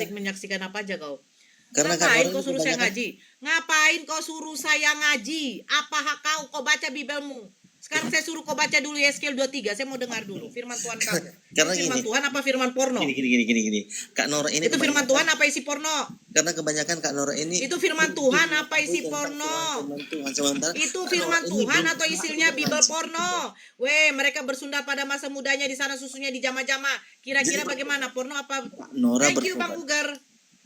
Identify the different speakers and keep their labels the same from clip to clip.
Speaker 1: menyaksikan apa aja kau?
Speaker 2: Karena
Speaker 1: Ngapain kau suruh saya ngaji? Ngapain kau suruh saya ngaji? Apa hak kau? Kau baca Bibelmu. Sekarang saya suruh kau baca dulu Yeskiel 23. Saya mau dengar dulu firman Tuhan kamu.
Speaker 2: Karena
Speaker 1: itu firman Tuhan apa firman porno?
Speaker 2: Gini. Kak Nora ini
Speaker 1: itu firman Tuhan apa isi porno?
Speaker 2: Karena kebanyakan Kak Nora ini
Speaker 1: itu firman Tuhan apa isi porno? Itu firman Tuhan atau isinya Bibel porno? Weh, mereka bersundal pada masa mudanya di sana susunya di jama-jama. Kira-kira bagaimana porno apa?
Speaker 2: Nora
Speaker 1: Thank you Bang Ugar.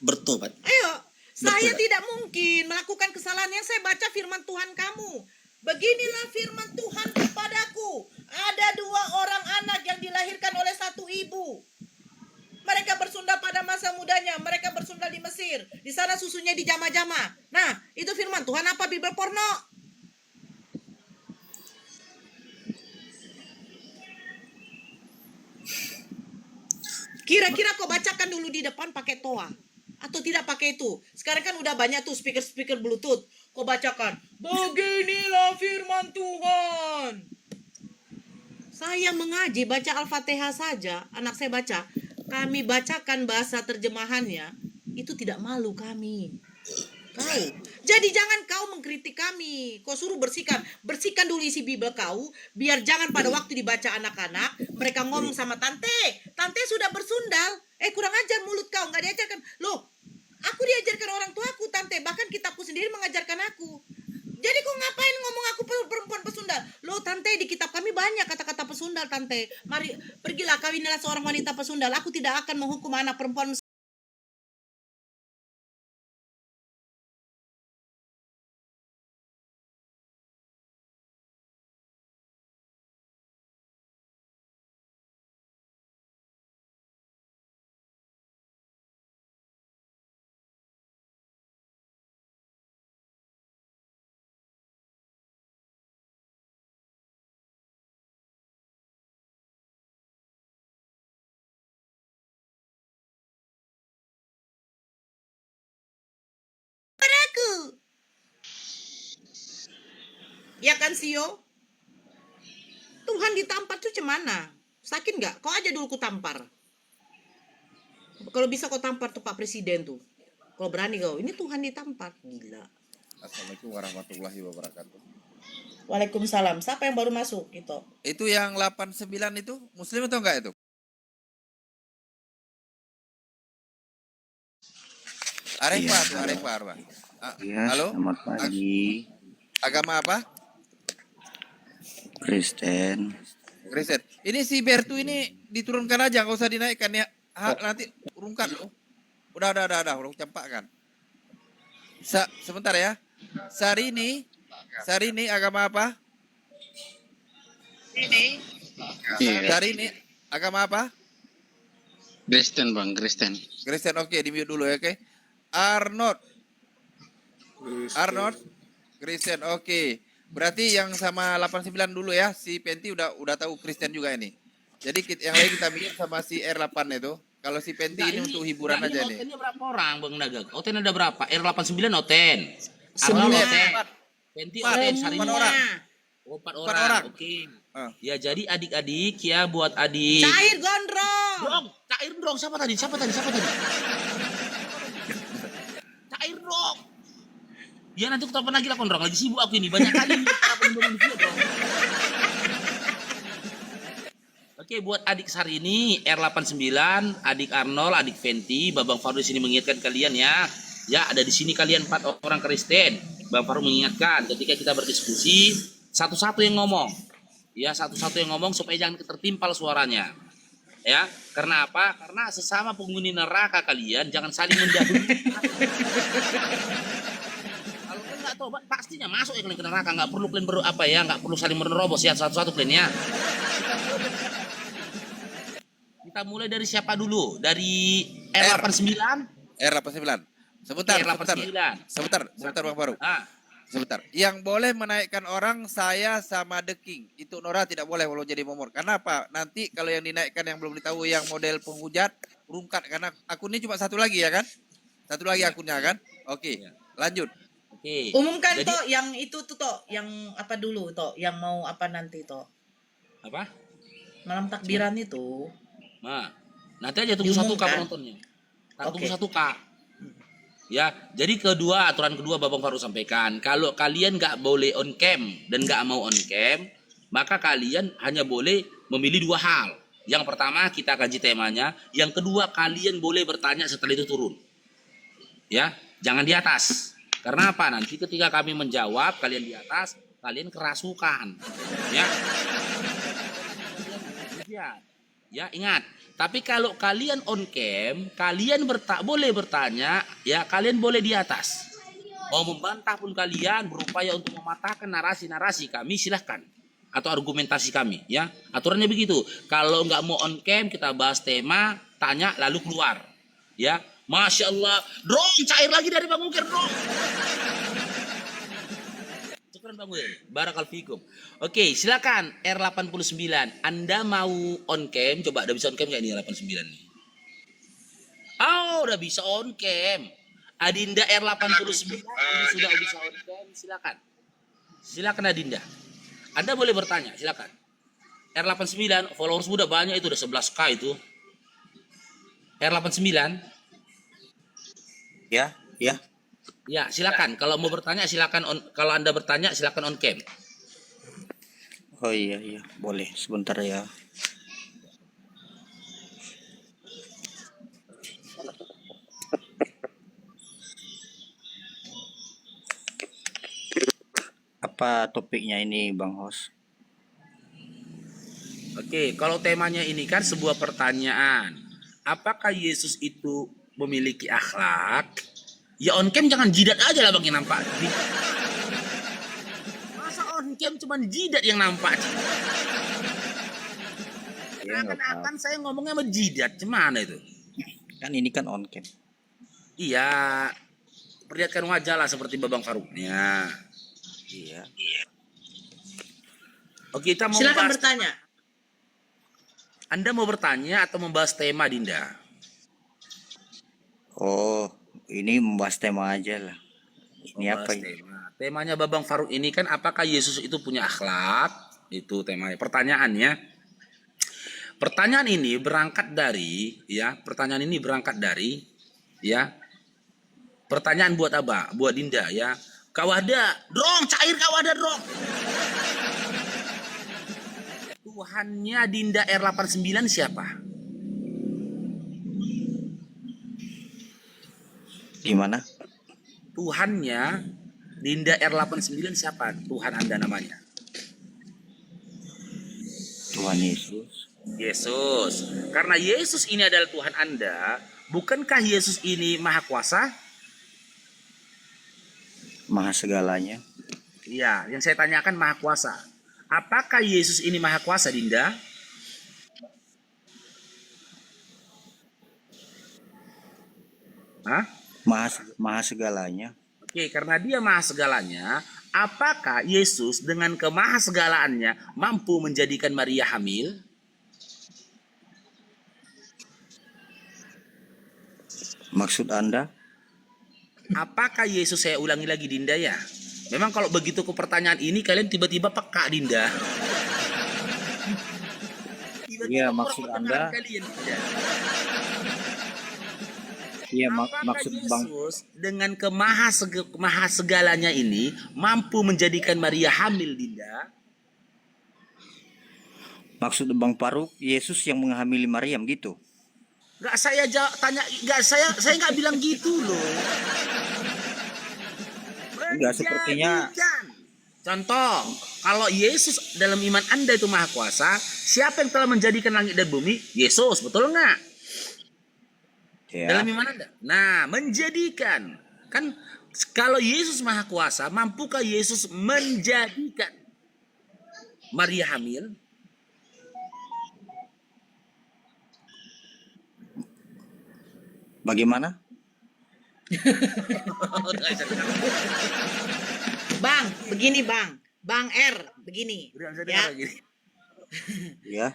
Speaker 2: Bertobat.
Speaker 1: Ayo, saya tidak mungkin melakukan kesalahan yang saya baca firman Tuhan kamu. Beginilah firman Tuhan kepadaku. Ada 2 orang anak yang dilahirkan oleh satu ibu. Mereka bersundal pada masa mudanya. Mereka bersundal di Mesir. Di sana susunya di jama-jama. Nah, itu firman Tuhan apa Bibel porno? Kira-kira kau bacakan dulu di depan pakai toa. Atau tidak pakai itu. Sekarang kan udah banyak tuh speaker Bluetooth. Kau bacakan, beginilah firman Tuhan. Saya mengaji baca Al-Fatihah saja. Anak saya baca. Kami bacakan bahasa terjemahannya. Itu tidak malu kami. Kau. Jadi jangan kau mengkritik kami. Kau suruh bersihkan. Bersihkan dulu isi Bibel kau. Biar jangan pada waktu dibaca anak-anak. Mereka ngomong sama tante. Tante sudah bersundal. Kurang ajar mulut kau. Nggak diajarkan. Loh. Aku diajarkan orang tuaku, tante. Bahkan kitabku sendiri mengajarkan aku. Jadi kok ngapain ngomong aku perempuan pesundal? Loh tante, di kitab kami banyak kata-kata pesundal tante. Mari, pergilah kawinilah seorang wanita pesundal. Aku tidak akan menghukum anak perempuan. Ya kan Sio? Tuhan ditampar tuh cemana? Sakit nggak? Kau aja dulu ku tampar. Kalau bisa kau tampar tuh Pak Presiden tuh. Kalau berani kau. Ini Tuhan ditampar. Gila.
Speaker 3: Assalamualaikum warahmatullahi wabarakatuh.
Speaker 1: Waalaikumsalam. Siapa yang baru masuk gitu?
Speaker 3: Itu yang 89 itu Muslim atau enggak itu? Arifah.
Speaker 4: Ya,
Speaker 3: halo?
Speaker 4: Selamat pagi.
Speaker 3: Agama apa?
Speaker 4: Kristen.
Speaker 3: Ini si Bertu ini diturunkan aja, nggak usah dinaikkan ya. Nanti urungkan loh. Udah, campakkan. Sebentar ya. Sarini agama apa? Sarini agama apa?
Speaker 4: Kristen Bang, Kristen.
Speaker 3: Kristen, oke, di mute dulu ya, oke. Arnold, Kristen, oke. Berarti yang sama 89 dulu ya, si Penti udah tahu Kristen juga ini. Jadi yang lain kita mikir sama si R8 itu. Kalau si Penti ini untuk hiburan aja nih.
Speaker 5: Otennya berapa orang Bang Nagak? Oten ada berapa? R89 Oten.
Speaker 1: Sembilan.
Speaker 5: Arnold Oten. Penti Oten, Sarini.
Speaker 3: 4 orang.
Speaker 5: Oh, 4 orang. Oke. Ya jadi adik-adik ya buat adik.
Speaker 1: Cair gondrong.
Speaker 5: Cair dong. Siapa tadi? Cair dong. Ya nanti aku telepon lagi lah Kondrong. Lagi sibuk aku ini. Banyak kali Oke, buat adik Sarini, R89, adik Arnold, adik Fenty, Babang Faru di sini mengingatkan kalian ya. Ya, ada di sini kalian 4 orang Kristen. Bang Faru mengingatkan ketika kita berdiskusi, satu-satu yang ngomong. Ya, satu-satu yang ngomong supaya jangan tertimpal suaranya. Ya, karena apa? Karena sesama penghuni neraka kalian jangan saling mendahului. Kalau kalian nggak tahu, pastinya masuk ya kalian ke neraka. Nggak perlu kalian nggak perlu saling menerobos ya satu-satu kalian ya. Kita mulai dari siapa dulu? Dari R89?
Speaker 3: R89. Sebentar Bang Faru. Sebentar. Yang boleh menaikkan orang saya sama The King. Itu Nora tidak boleh walau jadi momor. Karena apa? Nanti kalau yang dinaikkan yang belum ditahu yang model penghujat, rungkat. Karena akunnya cuma satu lagi ya kan? Satu lagi akunnya kan? Oke. Lanjut.
Speaker 5: Oke.
Speaker 1: Umumkan jadi, toh yang itu tuh toh, yang apa dulu toh, yang mau apa nanti toh?
Speaker 5: Apa?
Speaker 1: Malam takbiran itu.
Speaker 5: Nah, nanti aja tunggu satu kapan nontonnya. Tak tunggu
Speaker 1: Oke.
Speaker 5: 1K. Ya, jadi aturan kedua Babang Faru sampaikan, kalau kalian nggak boleh on cam dan nggak mau on cam, maka kalian hanya boleh memilih 2 hal. Yang pertama kita kaji temanya, yang kedua kalian boleh bertanya setelah itu turun. Ya, jangan di atas. Karena apa? Nanti ketika kami menjawab, kalian di atas, kalian kerasukan. Ya. Ya, ingat. Tapi kalau kalian on cam, kalian boleh bertanya, ya kalian boleh di atas. Mau membantah pun kalian berupaya untuk mematahkan narasi-narasi kami, silahkan. Atau argumentasi kami, ya. Aturannya begitu. Kalau nggak mau on cam, kita bahas tema, tanya lalu keluar. Ya, Masya Allah, drong cair lagi dari Bang Ukir, drong. Syukran Bang Ukir, Barakal fikum. Oke, silakan R89. Anda mau on cam? Coba udah bisa on cam nggak ini R89 nih? Oh, udah bisa on cam. Adinda R89 ini sudah bisa on cam, silakan. Silakan Adinda. Anda boleh bertanya, silakan. R89 followers udah banyak itu, udah 11K itu. R89.
Speaker 6: Ya, ya.
Speaker 5: Ya, silakan. Kalau mau bertanya silakan kalau Anda bertanya silakan on cam.
Speaker 6: Oh iya, iya. Boleh. Sebentar ya. Apa topiknya ini, Bang Hos?
Speaker 5: Oke, kalau temanya ini kan sebuah pertanyaan. Apakah Yesus itu memiliki akhlak? Ya on cam jangan jidat aja lah Bang yang nampak. Masa on cam cuma jidat yang nampak?
Speaker 6: Ya, nggak apa-apa.
Speaker 5: Akan saya ngomongnya sama jidat, gimana itu?
Speaker 6: Kan ini kan on cam.
Speaker 5: Iya, perlihatkan wajah lah seperti Babang Faruknya.
Speaker 6: Iya.
Speaker 5: Oke, kita mau
Speaker 1: Silakan
Speaker 5: membahas-
Speaker 1: bertanya.
Speaker 5: Anda mau bertanya atau membahas tema, Dinda?
Speaker 6: Oh, ini membahas tema aja lah. Ini
Speaker 5: Membahas
Speaker 6: apa ini?
Speaker 5: tema. Temanya Babang Faruk ini kan apakah Yesus itu punya akhlak? Itu temanya. Pertanyaannya. Pertanyaan ini berangkat dari pertanyaan buat Abah, buat Dinda ya. Kawada, drong, cair kawada, drong. Tuhannya Dinda R89 siapa?
Speaker 6: Gimana?
Speaker 5: Tuhannya Dinda R89 siapa? Tuhan Anda namanya?
Speaker 6: Tuhan Yesus.
Speaker 5: Yesus. Karena Yesus ini adalah Tuhan Anda, bukankah Yesus ini maha kuasa?
Speaker 6: Maha segalanya.
Speaker 5: Iya, yang saya tanyakan maha kuasa. Apakah Yesus ini maha kuasa, Dinda? Hah?
Speaker 6: Maha segalanya.
Speaker 5: Oke, karena dia maha segalanya, apakah Yesus dengan kemahasegalaannya mampu menjadikan Maria hamil?
Speaker 6: Maksud Anda?
Speaker 5: Apakah Yesus, saya ulangi lagi Dinda ya. Memang kalau begitu ke pertanyaan ini kalian tiba-tiba peka Dinda.
Speaker 6: Iya, maksud Anda.
Speaker 5: Kalian, Dinda.
Speaker 6: Iya,
Speaker 5: Apakah
Speaker 6: maksud Bang.
Speaker 5: Yesus dengan kemahasegalanya ini mampu menjadikan Maria hamil, Dinda?
Speaker 6: Maksud Bang Faruk, Yesus yang menghamili Maryam gitu.
Speaker 5: Gak saya tanya, gak saya nggak bilang gitu loh.
Speaker 6: Enggak, sepertinya.
Speaker 5: Menjadikan. Contoh, kalau Yesus dalam iman Anda itu maha kuasa, siapa yang telah menjadikan langit dan bumi? Yesus, betul nggak?
Speaker 6: Ya.
Speaker 5: Dalam iman Anda. Nah, menjadikan. Kan kalau Yesus maha kuasa, mampukah Yesus menjadikan Maria hamil?
Speaker 6: Bagaimana?
Speaker 1: Bang, begini Bang. Bang R, begini. Ya.
Speaker 6: Ya.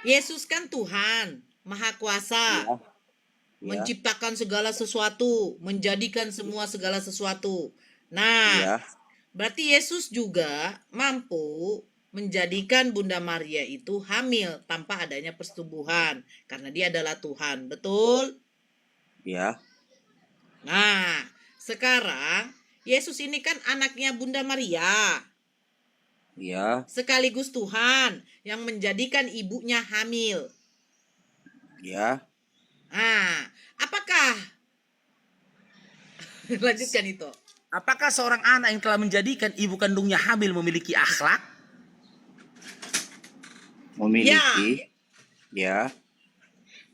Speaker 1: Yesus kan Tuhan, Maha Kuasa.
Speaker 6: Ya.
Speaker 1: Menciptakan segala sesuatu, menjadikan semua segala sesuatu. Nah,
Speaker 6: Ya.
Speaker 1: berarti Yesus juga mampu menjadikan Bunda Maria itu hamil tanpa adanya persetubuhan. Karena dia adalah Tuhan, betul?
Speaker 6: Ya.
Speaker 1: Nah, sekarang Yesus ini kan anaknya Bunda Maria,
Speaker 6: Ya.
Speaker 1: sekaligus Tuhan yang menjadikan ibunya hamil.
Speaker 6: Ya.
Speaker 1: Nah, apakah lanjutkan itu?
Speaker 5: Apakah seorang anak yang telah menjadikan ibu kandungnya hamil memiliki akhlak?
Speaker 6: Memiliki. Ya.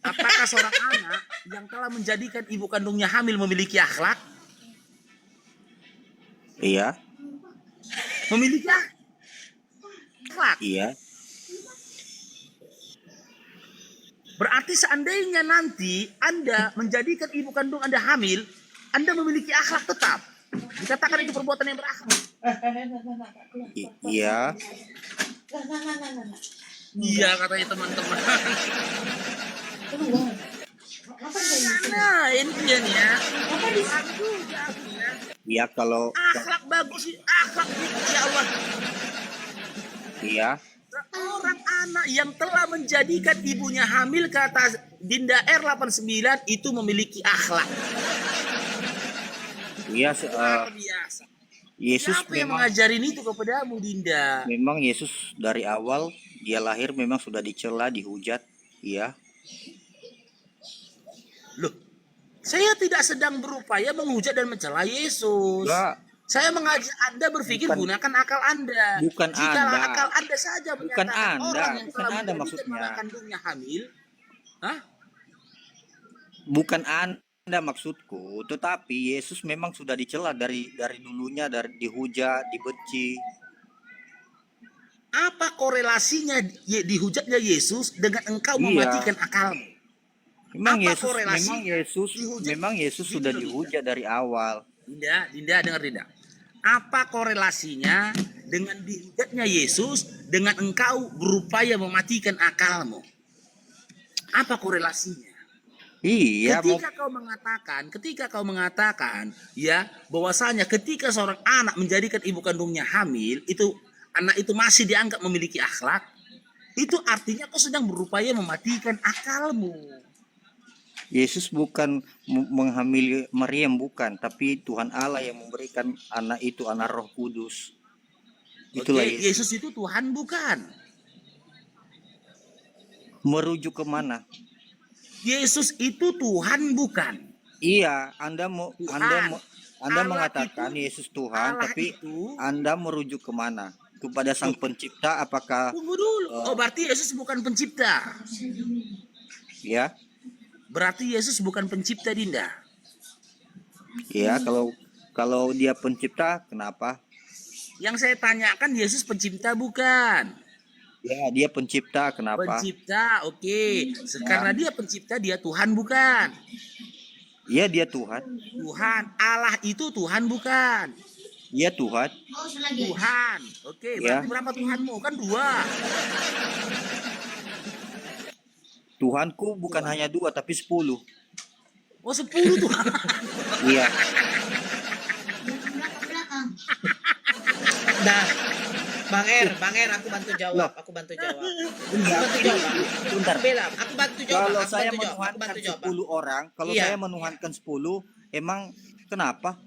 Speaker 5: Apakah seorang anak yang telah menjadikan ibu kandungnya hamil memiliki akhlak?
Speaker 6: Iya.
Speaker 5: Memiliki akhlak.
Speaker 6: Iya.
Speaker 5: Berarti seandainya nanti Anda menjadikan ibu kandung Anda hamil, Anda memiliki akhlak tetap. Dikatakan itu perbuatan yang berakhlak.
Speaker 6: Iya.
Speaker 5: Iya, katanya teman-teman. Nah, ini dia nih ya.
Speaker 6: Iya kalau
Speaker 5: Akhlak bagus sih, akhlak ya Allah.
Speaker 6: iya.
Speaker 5: Seorang anak yang telah menjadikan ibunya hamil, kata Dinda R89, itu memiliki akhlak.
Speaker 6: Iya.
Speaker 5: Luar biasa.
Speaker 6: Yesus
Speaker 5: Siapa yang
Speaker 6: memang
Speaker 5: mengajarin itu kepadamu, Dinda?
Speaker 6: Yesus dari awal dia lahir memang sudah dicela, dihujat. Iya.
Speaker 5: Loh, saya tidak sedang berupaya menghujat dan mencela Yesus.
Speaker 6: Enggak.
Speaker 5: Saya mengajak Anda berpikir, gunakan akal Anda.
Speaker 6: Bukan
Speaker 5: Jika
Speaker 6: Anda.
Speaker 5: akal Anda saja
Speaker 6: Bukan
Speaker 5: menyatakan
Speaker 6: Anda.
Speaker 5: orang yang
Speaker 6: Bukan
Speaker 5: telah
Speaker 6: Anda
Speaker 5: menjadikan
Speaker 6: maksudnya.
Speaker 5: anak kandungnya hamil, hah?
Speaker 6: Bukan Anda maksudku, tetapi Yesus memang sudah dicela dari dulunya, dari dihujat, dibenci.
Speaker 5: Apa korelasinya dihujatnya Yesus dengan engkau
Speaker 6: Iya.
Speaker 5: mematikan akalmu?
Speaker 6: Memang
Speaker 5: Apa
Speaker 6: Yesus
Speaker 5: korelasinya?
Speaker 6: dihujat. Memang Yesus sudah dihujat dari awal.
Speaker 5: Dinda, dengar Dinda. Apa korelasinya dengan dihujatnya Yesus dengan engkau berupaya mematikan akalmu? Apa korelasinya?
Speaker 6: Iya,
Speaker 5: Ketika kau mengatakan ya bahwasanya ketika seorang anak menjadikan ibu kandungnya hamil, itu anak itu masih dianggap memiliki akhlak, itu artinya kau sedang berupaya mematikan akalmu.
Speaker 6: Yesus bukan menghamili Maryam, bukan, tapi Tuhan Allah yang memberikan anak itu, anak Roh Kudus. Itulah
Speaker 5: Oke, Yesus itu Tuhan bukan?
Speaker 6: Merujuk ke mana?
Speaker 5: Yesus itu Tuhan bukan?
Speaker 6: Iya,
Speaker 5: Tuhan.
Speaker 6: Anda
Speaker 5: Allah
Speaker 6: mengatakan
Speaker 5: itu-
Speaker 6: Yesus Tuhan,
Speaker 5: Allah
Speaker 6: tapi
Speaker 5: itu-
Speaker 6: Anda merujuk kemana? Kepada Sang Pencipta, apakah
Speaker 5: Tunggu dulu. Oh, berarti Yesus bukan pencipta.
Speaker 6: ya?
Speaker 5: Berarti Yesus bukan pencipta, Dinda.
Speaker 6: Ya, kalau dia pencipta, kenapa?
Speaker 5: Yang saya tanyakan, Yesus pencipta bukan?
Speaker 6: Ya, dia pencipta, kenapa?
Speaker 5: Pencipta, oke. Karena dia pencipta, dia Tuhan bukan?
Speaker 6: Iya, dia Tuhan.
Speaker 5: Tuhan. Allah itu Tuhan bukan?
Speaker 6: Iya, Tuhan.
Speaker 5: Tuhan. Oke,
Speaker 6: Ya.
Speaker 5: berarti berapa Tuhanmu? Kan 2.
Speaker 6: Tuhanku bukan hanya 2, tapi 10.
Speaker 5: Oh, 10 Tuhan.
Speaker 6: Iya.
Speaker 1: Dah. Bang Er, aku bantu jawab. Aku bantu jawab.
Speaker 6: Bentar.
Speaker 1: Bela, aku bantu jawab.
Speaker 6: Kalau
Speaker 1: Aku
Speaker 6: saya
Speaker 1: bantu jawab. Aku
Speaker 6: menuhankan
Speaker 1: bantu jawab.
Speaker 6: 10 orang, kalau
Speaker 1: Iya.
Speaker 6: saya menuhankan 10, emang kenapa?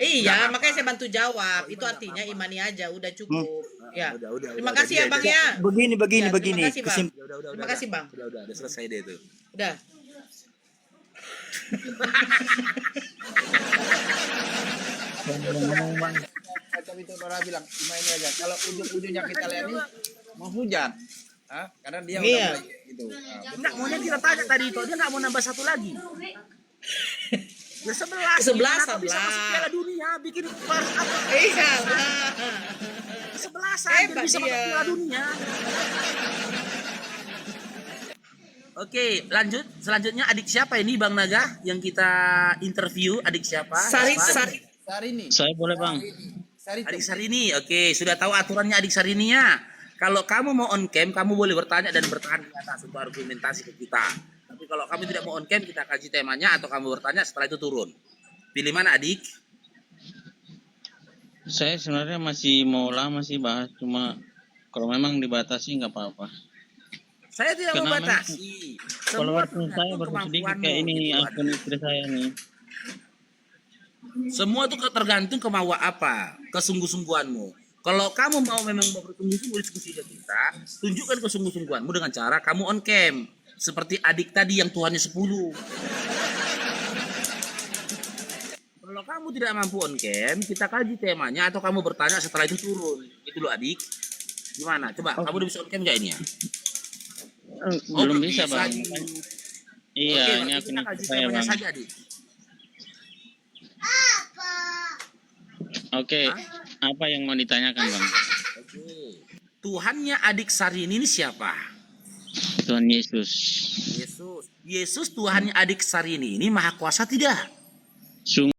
Speaker 1: Iya, makanya saya bantu jawab. Itu artinya imani aja, udah cukup. Ya.
Speaker 5: Udah,
Speaker 1: Terima kasih ya Bang ya.
Speaker 6: Begini,
Speaker 1: Ya, terima kasih, Bang.
Speaker 6: Kesim-
Speaker 1: Terima kasih Bang.
Speaker 5: Udah selesai deh itu.
Speaker 1: Udah.
Speaker 3: Macam itu Nora bilang, cuma ini aja. Kalau ujung-ujungnya kita lihat ini menghujat. Hah? Karena dia
Speaker 1: Iya.
Speaker 3: udah mulai gitu. Nah,
Speaker 5: Enggak, maunya kita tanya tadi itu. Dia nggak mau nambah satu lagi. Ya 11.
Speaker 1: 11,
Speaker 5: Gimana kau bisa
Speaker 1: 11.
Speaker 5: masuk Piala Dunia bikin apa?
Speaker 1: Iya lah.
Speaker 5: 11 aja
Speaker 1: Hebat
Speaker 5: bisa masuk
Speaker 1: dia.
Speaker 5: Piala Dunia. Oke, lanjut. Selanjutnya adik siapa ini Bang Naga yang kita interview? Adik siapa?
Speaker 1: Sari,
Speaker 5: Siapa?
Speaker 1: Sari.
Speaker 3: Sarini.
Speaker 4: Saya boleh bang.
Speaker 3: Sarini.
Speaker 5: Adik Sarini. Oke, sudah tahu aturannya Adik Sarininya. Kalau kamu mau on cam, kamu boleh bertanya dan bertahan di atas untuk argumentasi ke kita. Tapi kalau kamu tidak mau on cam, kita kaji temanya atau kamu bertanya setelah itu turun. Pilih mana adik?
Speaker 4: Saya sebenarnya masih mau lama sih bahas, cuma kalau memang dibatasi nggak apa-apa.
Speaker 5: Saya tidak
Speaker 7: Karena memang
Speaker 5: membatasi. Semua
Speaker 7: follower saya
Speaker 5: tergantung
Speaker 7: baru sedikit
Speaker 5: kemampuanmu
Speaker 7: kayak ini
Speaker 5: gitu loh,
Speaker 7: akun
Speaker 5: Adik.
Speaker 7: istri saya nih.
Speaker 5: Semua itu tergantung kemauan apa, kesungguh-sungguhanmu. Kalau kamu mau memang mau bersungguh-sungguh diskusi ke kita, tunjukkan kesungguh-sungguhanmu dengan cara kamu on cam. Seperti adik tadi yang Tuhannya 10. Kalau kamu tidak mampu on cam, kita kaji temanya atau kamu bertanya setelah itu turun. Gitu loh adik. Gimana? Coba, kamu udah bisa on cam nggak ini ya? Oh,
Speaker 7: Belum bisa bang.
Speaker 5: Adik.
Speaker 7: Iya,
Speaker 5: Oke,
Speaker 7: ini
Speaker 5: berarti
Speaker 7: akun
Speaker 5: kita
Speaker 7: istri
Speaker 5: kaji
Speaker 7: saya
Speaker 5: temanya
Speaker 7: bang.
Speaker 5: saja adik.
Speaker 7: Oke, apa yang mau ditanyakan bang?
Speaker 5: Oke. Tuhannya adik Sarini ini siapa?
Speaker 7: Tuhan Yesus.
Speaker 5: Yesus. Yesus Tuhannya adik Sarini ini maha kuasa tidak?
Speaker 7: Sungguh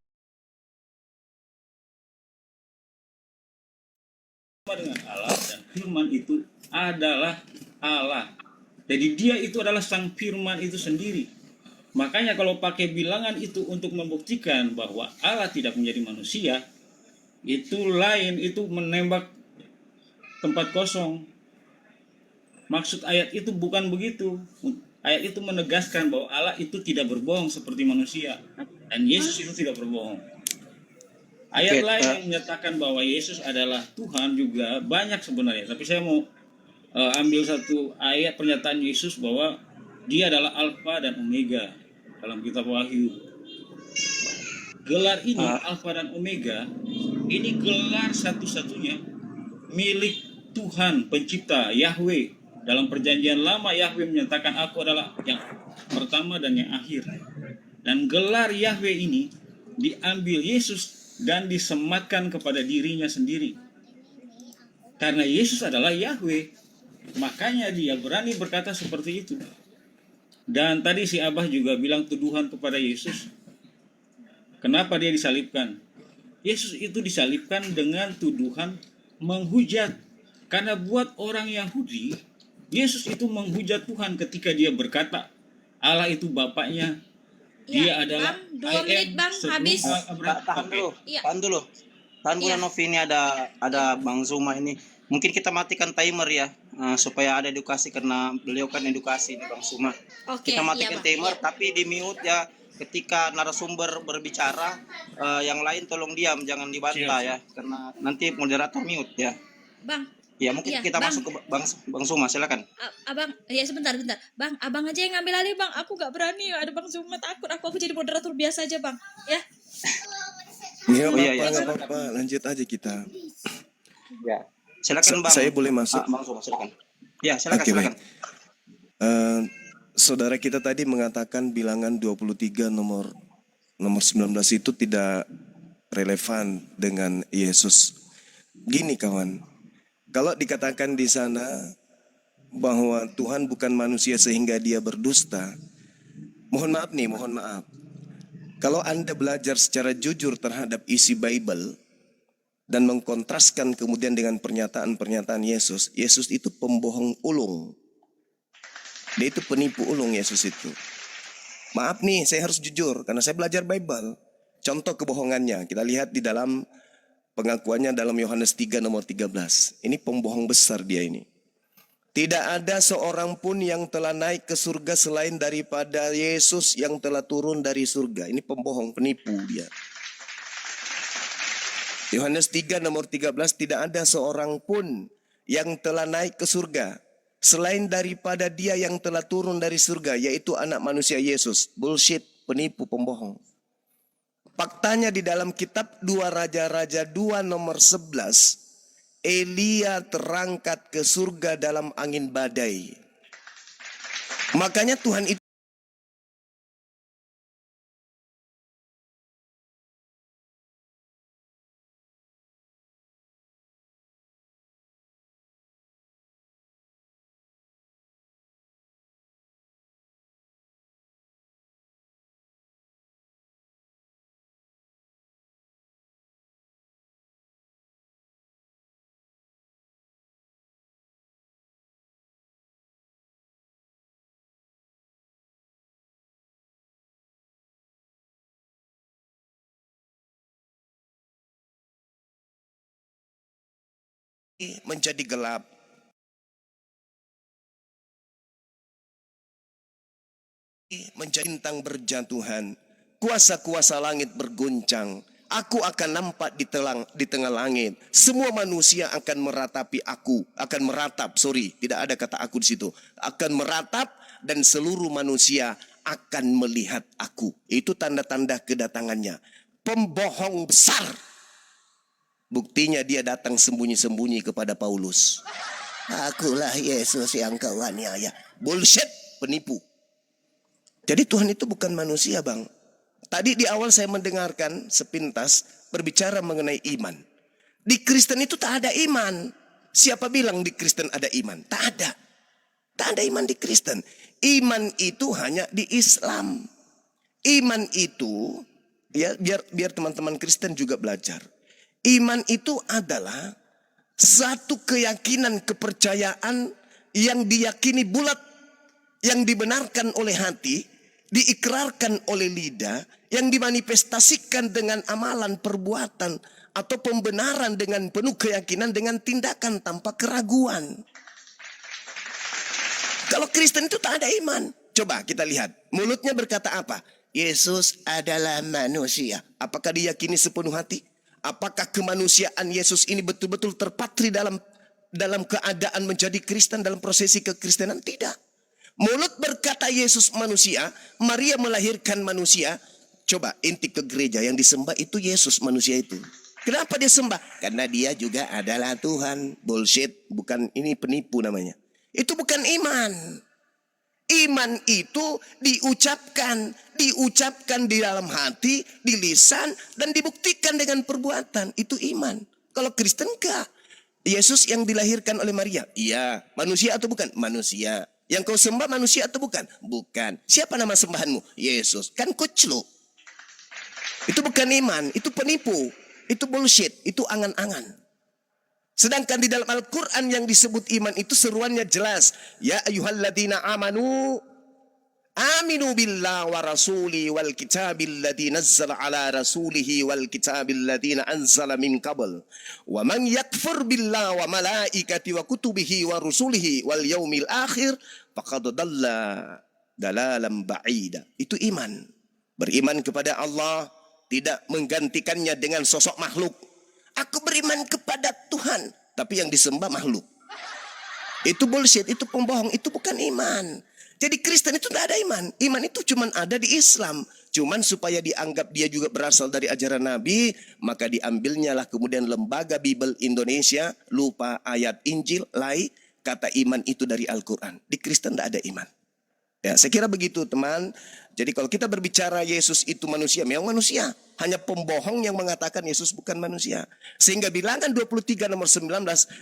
Speaker 8: dengan Allah dan firman itu adalah Allah. Jadi dia itu adalah sang firman itu sendiri. Makanya kalau pakai bilangan itu untuk membuktikan bahwa Allah tidak menjadi manusia, itu lain, itu menembak tempat kosong. Maksud ayat itu bukan begitu. Ayat itu menegaskan bahwa Allah itu tidak berbohong seperti manusia. Dan Yesus itu tidak berbohong. Ayat lain yang menyatakan bahwa Yesus adalah Tuhan juga banyak sebenarnya. Tapi saya mau ambil satu ayat pernyataan Yesus bahwa dia adalah Alfa dan Omega dalam kitab Wahyu. Gelar ini Alfa dan Omega ini gelar satu-satunya milik Tuhan pencipta Yahweh. Dalam perjanjian lama Yahweh menyatakan aku adalah yang pertama dan yang akhir. Dan gelar Yahweh ini diambil Yesus dan disematkan kepada dirinya sendiri. Karena Yesus adalah Yahweh, makanya dia berani berkata seperti itu. Dan tadi si Abah juga bilang tuduhan kepada Yesus. Kenapa dia disalibkan? Yesus itu disalibkan dengan tuduhan menghujat. Karena buat orang Yahudi, Yesus itu menghujat Tuhan ketika dia berkata, Allah itu Bapaknya, dia adalah
Speaker 9: Bang, 2 menit Bang, habis.
Speaker 6: Tahan dulu,
Speaker 9: Iya.
Speaker 6: tahan dulu. Tahan dulu
Speaker 9: Iya.
Speaker 6: Novi, ini ada Bang Zuma ini. Mungkin kita matikan timer ya, supaya ada edukasi karena beliau kan edukasi nih Bang Zuma.
Speaker 9: Oke,
Speaker 6: Kita matikan
Speaker 9: iya, Bang.
Speaker 6: timer,
Speaker 9: Iya.
Speaker 6: tapi di mute ya. Ketika narasumber berbicara, yang lain tolong diam, jangan dibantah ya, karena nanti moderator mute ya.
Speaker 9: Bang,
Speaker 6: Ya mungkin
Speaker 9: Iya,
Speaker 6: kita
Speaker 9: Bang.
Speaker 6: masuk ke Bang Zuma, silakan.
Speaker 9: Abang, ya sebentar. Bang, abang aja yang ngambil alih Bang. Aku nggak berani. Ada Bang Zuma takut. Aku jadi moderator biasa aja Bang. Ya.
Speaker 10: Nggak
Speaker 6: Oh, iya,
Speaker 10: apa-apa,
Speaker 6: iya.
Speaker 10: nggak apa-apa. Lanjut aja kita.
Speaker 6: Ya. Silakan Bang.
Speaker 10: Saya boleh masuk?
Speaker 6: Bang Zuma, silakan. Ya, silakan,
Speaker 10: Oke,
Speaker 6: silakan.
Speaker 10: Saudara kita tadi mengatakan bilangan 23 nomor 19 itu tidak relevan dengan Yesus. Gini kawan, kalau dikatakan di sana bahwa Tuhan bukan manusia sehingga dia berdusta, mohon maaf. Kalau Anda belajar secara jujur terhadap isi Bible dan mengkontraskan kemudian dengan pernyataan-pernyataan Yesus, Yesus itu pembohong ulung. Dia itu penipu ulung, Yesus itu. Maaf nih, saya harus jujur karena saya belajar Bible. Contoh kebohongannya, kita lihat di dalam pengakuannya dalam Yohanes 3 nomor 13. Ini pembohong besar dia ini. Tidak ada seorang pun yang telah naik ke surga selain daripada Yesus yang telah turun dari surga. Ini pembohong, penipu dia. Yohanes 3 nomor 13, tidak ada seorang pun yang telah naik ke surga selain daripada dia yang telah turun dari surga, yaitu anak manusia Yesus. Bullshit, penipu, pembohong. Faktanya di dalam kitab 2 Raja-Raja 2 nomor 11, Elia terangkat ke surga dalam angin badai. Makanya Tuhan itu menjadi gelap. menjadi bintang berjatuhan, kuasa-kuasa langit berguncang. Aku akan nampak di tengah langit. Semua manusia akan meratapi aku, tidak ada kata aku di situ. Akan meratap dan seluruh manusia akan melihat aku. Itu tanda-tanda kedatangannya. Pembohong besar. Buktinya dia datang sembunyi-sembunyi kepada Paulus. Akulah Yesus yang kau aniaya. Bullshit, penipu. Jadi Tuhan itu bukan manusia, Bang. Tadi di awal saya mendengarkan sepintas berbicara mengenai iman. Di Kristen itu tak ada iman. Siapa bilang di Kristen ada iman? Tak ada. Tak ada iman di Kristen. Iman itu hanya di Islam. Iman itu, ya biar teman-teman Kristen juga belajar. Iman itu adalah satu keyakinan, kepercayaan yang diyakini bulat, yang dibenarkan oleh hati, diikrarkan oleh lidah, yang dimanifestasikan dengan amalan, perbuatan, atau pembenaran dengan penuh keyakinan, dengan tindakan tanpa keraguan. Kalau Kristen itu tak ada iman. Coba kita lihat, mulutnya berkata apa? Yesus adalah manusia. Apakah diyakini sepenuh hati? Apakah kemanusiaan Yesus ini betul-betul terpatri dalam keadaan menjadi Kristen, dalam prosesi kekristenan? Tidak. Mulut berkata Yesus manusia, Maria melahirkan manusia. Coba inti ke gereja, yang disembah itu Yesus manusia itu. Kenapa dia sembah? Karena dia juga adalah Tuhan. Bullshit, bukan, ini penipu namanya. Itu bukan iman. Iman itu diucapkan di dalam hati, di lisan, dan dibuktikan dengan perbuatan. Itu iman. Kalau Kristen enggak. Yesus yang dilahirkan oleh Maria, iya. Manusia atau bukan? Manusia. Yang kau sembah manusia atau bukan? Bukan. Siapa nama sembahanmu? Yesus. Kan kuclu. Itu bukan iman, itu penipu. Itu bullshit, itu angan-angan. Sedangkan di dalam Al-Quran yang disebut iman itu seruannya jelas. Ya ayyuhalladzina amanu aminu billah wa rasuli wal kitabil ladzi nazzala ala rasulihi wal kitabil ladzina anzala min qabl. Wa man yakfur billah wa malaikati wa kutubihi wa rusulihi wal yaumil akhir faqad dalla dalalan ba'ida. Itu iman. Beriman kepada Allah, tidak menggantikannya dengan sosok makhluk. Aku beriman kepada Tuhan, tapi yang disembah makhluk. Itu bullshit, itu pembohong, itu bukan iman. Jadi Kristen itu tidak ada iman. Iman itu cuma ada di Islam. Cuman supaya dianggap dia juga berasal dari ajaran Nabi, maka diambilnya lah kemudian lembaga Bible Indonesia, lupa ayat Injil, kata iman itu dari Al-Quran. Di Kristen tidak ada iman. Ya, saya kira begitu teman. Jadi kalau kita berbicara Yesus itu manusia, memang manusia. Hanya pembohong yang mengatakan Yesus bukan manusia. Sehingga bilangan 23 nomor 19,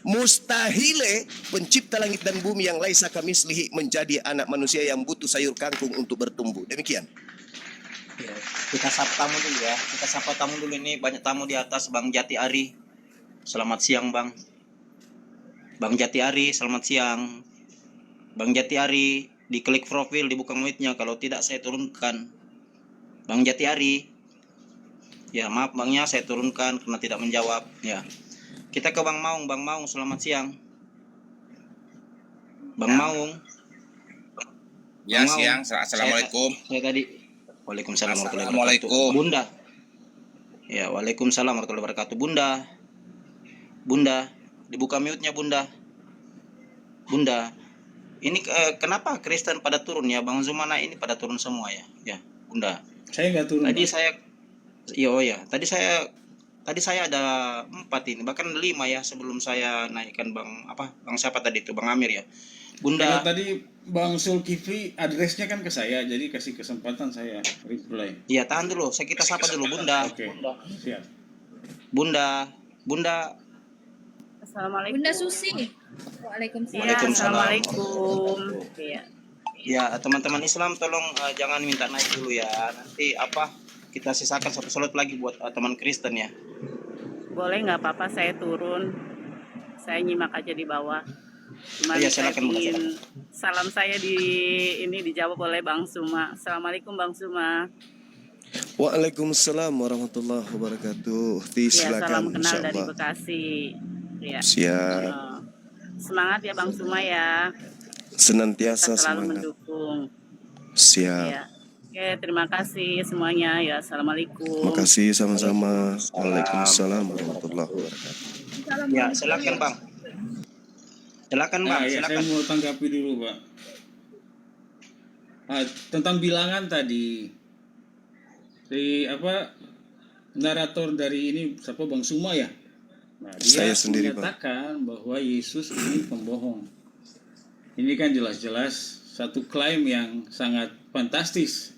Speaker 10: mustahile pencipta langit dan bumi yang laisa kamislihi menjadi anak manusia yang butuh sayur kangkung untuk bertumbuh. Demikian.
Speaker 6: Ya, kita sapa tamu dulu ya. Kita sapa tamu dulu, ini banyak tamu di atas. Bang Jati Ari. Selamat siang, Bang. Bang Jati Ari, selamat siang. Bang Jati Ari, diklik profil, dibuka mic-nya. Kalau tidak saya turunkan. Bang Jati Ari. Ya, maaf Bangnya, saya turunkan karena tidak menjawab. Ya. Kita ke Bang Maung. Bang Maung, selamat siang. Bang Maung.
Speaker 3: Ya,
Speaker 6: Bang Maung.
Speaker 3: siang. Assalamualaikum.
Speaker 6: Saya tadi. Waalaikumsalam warahmatullahi
Speaker 3: Assalamualaikum.
Speaker 6: wabarakatuh. Bunda. Ya, waalaikumsalam warahmatullahi wabarakatuh. Bunda. Bunda, dibuka mute-nya Bunda. Bunda. Ini kenapa Kristen pada turun ya? Bang Zumana ini pada turun semua ya? Ya, Bunda.
Speaker 8: Saya nggak turun.
Speaker 6: Tadi saya Tadi saya ada 4 ini, bahkan 5 ya sebelum saya naikkan Bang siapa tadi itu, Bang Amir ya. Bunda.
Speaker 8: Karena tadi Bang Zulkifli adresnya kan ke saya, jadi kasih kesempatan saya reply.
Speaker 6: Iya, tahan dulu. Kita sapa dulu Bunda.
Speaker 8: Oke.
Speaker 6: Bunda.
Speaker 8: Siap.
Speaker 6: Bunda.
Speaker 9: Assalamualaikum. Bunda Susi. Waalaikumsalam.
Speaker 6: Assalamualaikum. Ya, teman-teman Islam tolong jangan minta naik dulu ya. Nanti kita sisakan satu slot lagi buat teman Kristen ya.
Speaker 11: Boleh nggak apa-apa saya turun, saya nyimak aja di bawah. Cuma
Speaker 6: Iya, silakan,
Speaker 11: ingin salam saya dijawab oleh Bang Suma. Assalamualaikum Bang Suma.
Speaker 10: Waalaikumsalam warahmatullahi wabarakatuh.
Speaker 11: Ya,
Speaker 10: Silakan,
Speaker 11: salam kenal dari
Speaker 10: insyaallah.
Speaker 11: Bekasi. Ya.
Speaker 10: Siap.
Speaker 11: Semangat ya Bang Suma ya.
Speaker 10: Senantiasa
Speaker 11: Kita selalu
Speaker 10: semangat.
Speaker 11: mendukung.
Speaker 10: Siap.
Speaker 11: Ya. Oke, terima kasih semuanya ya. Assalamualaikum.
Speaker 10: Makasih sama-sama. Waalaikumsalam warahmatullahi wabarakatuh.
Speaker 6: Ya, silakan Bang. Silakan Bang,
Speaker 8: Ya, saya
Speaker 6: silakan.
Speaker 8: mau tanggapi dulu, Pak. Tentang bilangan tadi, narator dari ini siapa, Bang Suma ya? Nah, dia
Speaker 10: Saya sendiri, Bang.
Speaker 8: menyatakan bahwa Yesus ini pembohong. Ini kan jelas-jelas satu klaim yang sangat fantastis.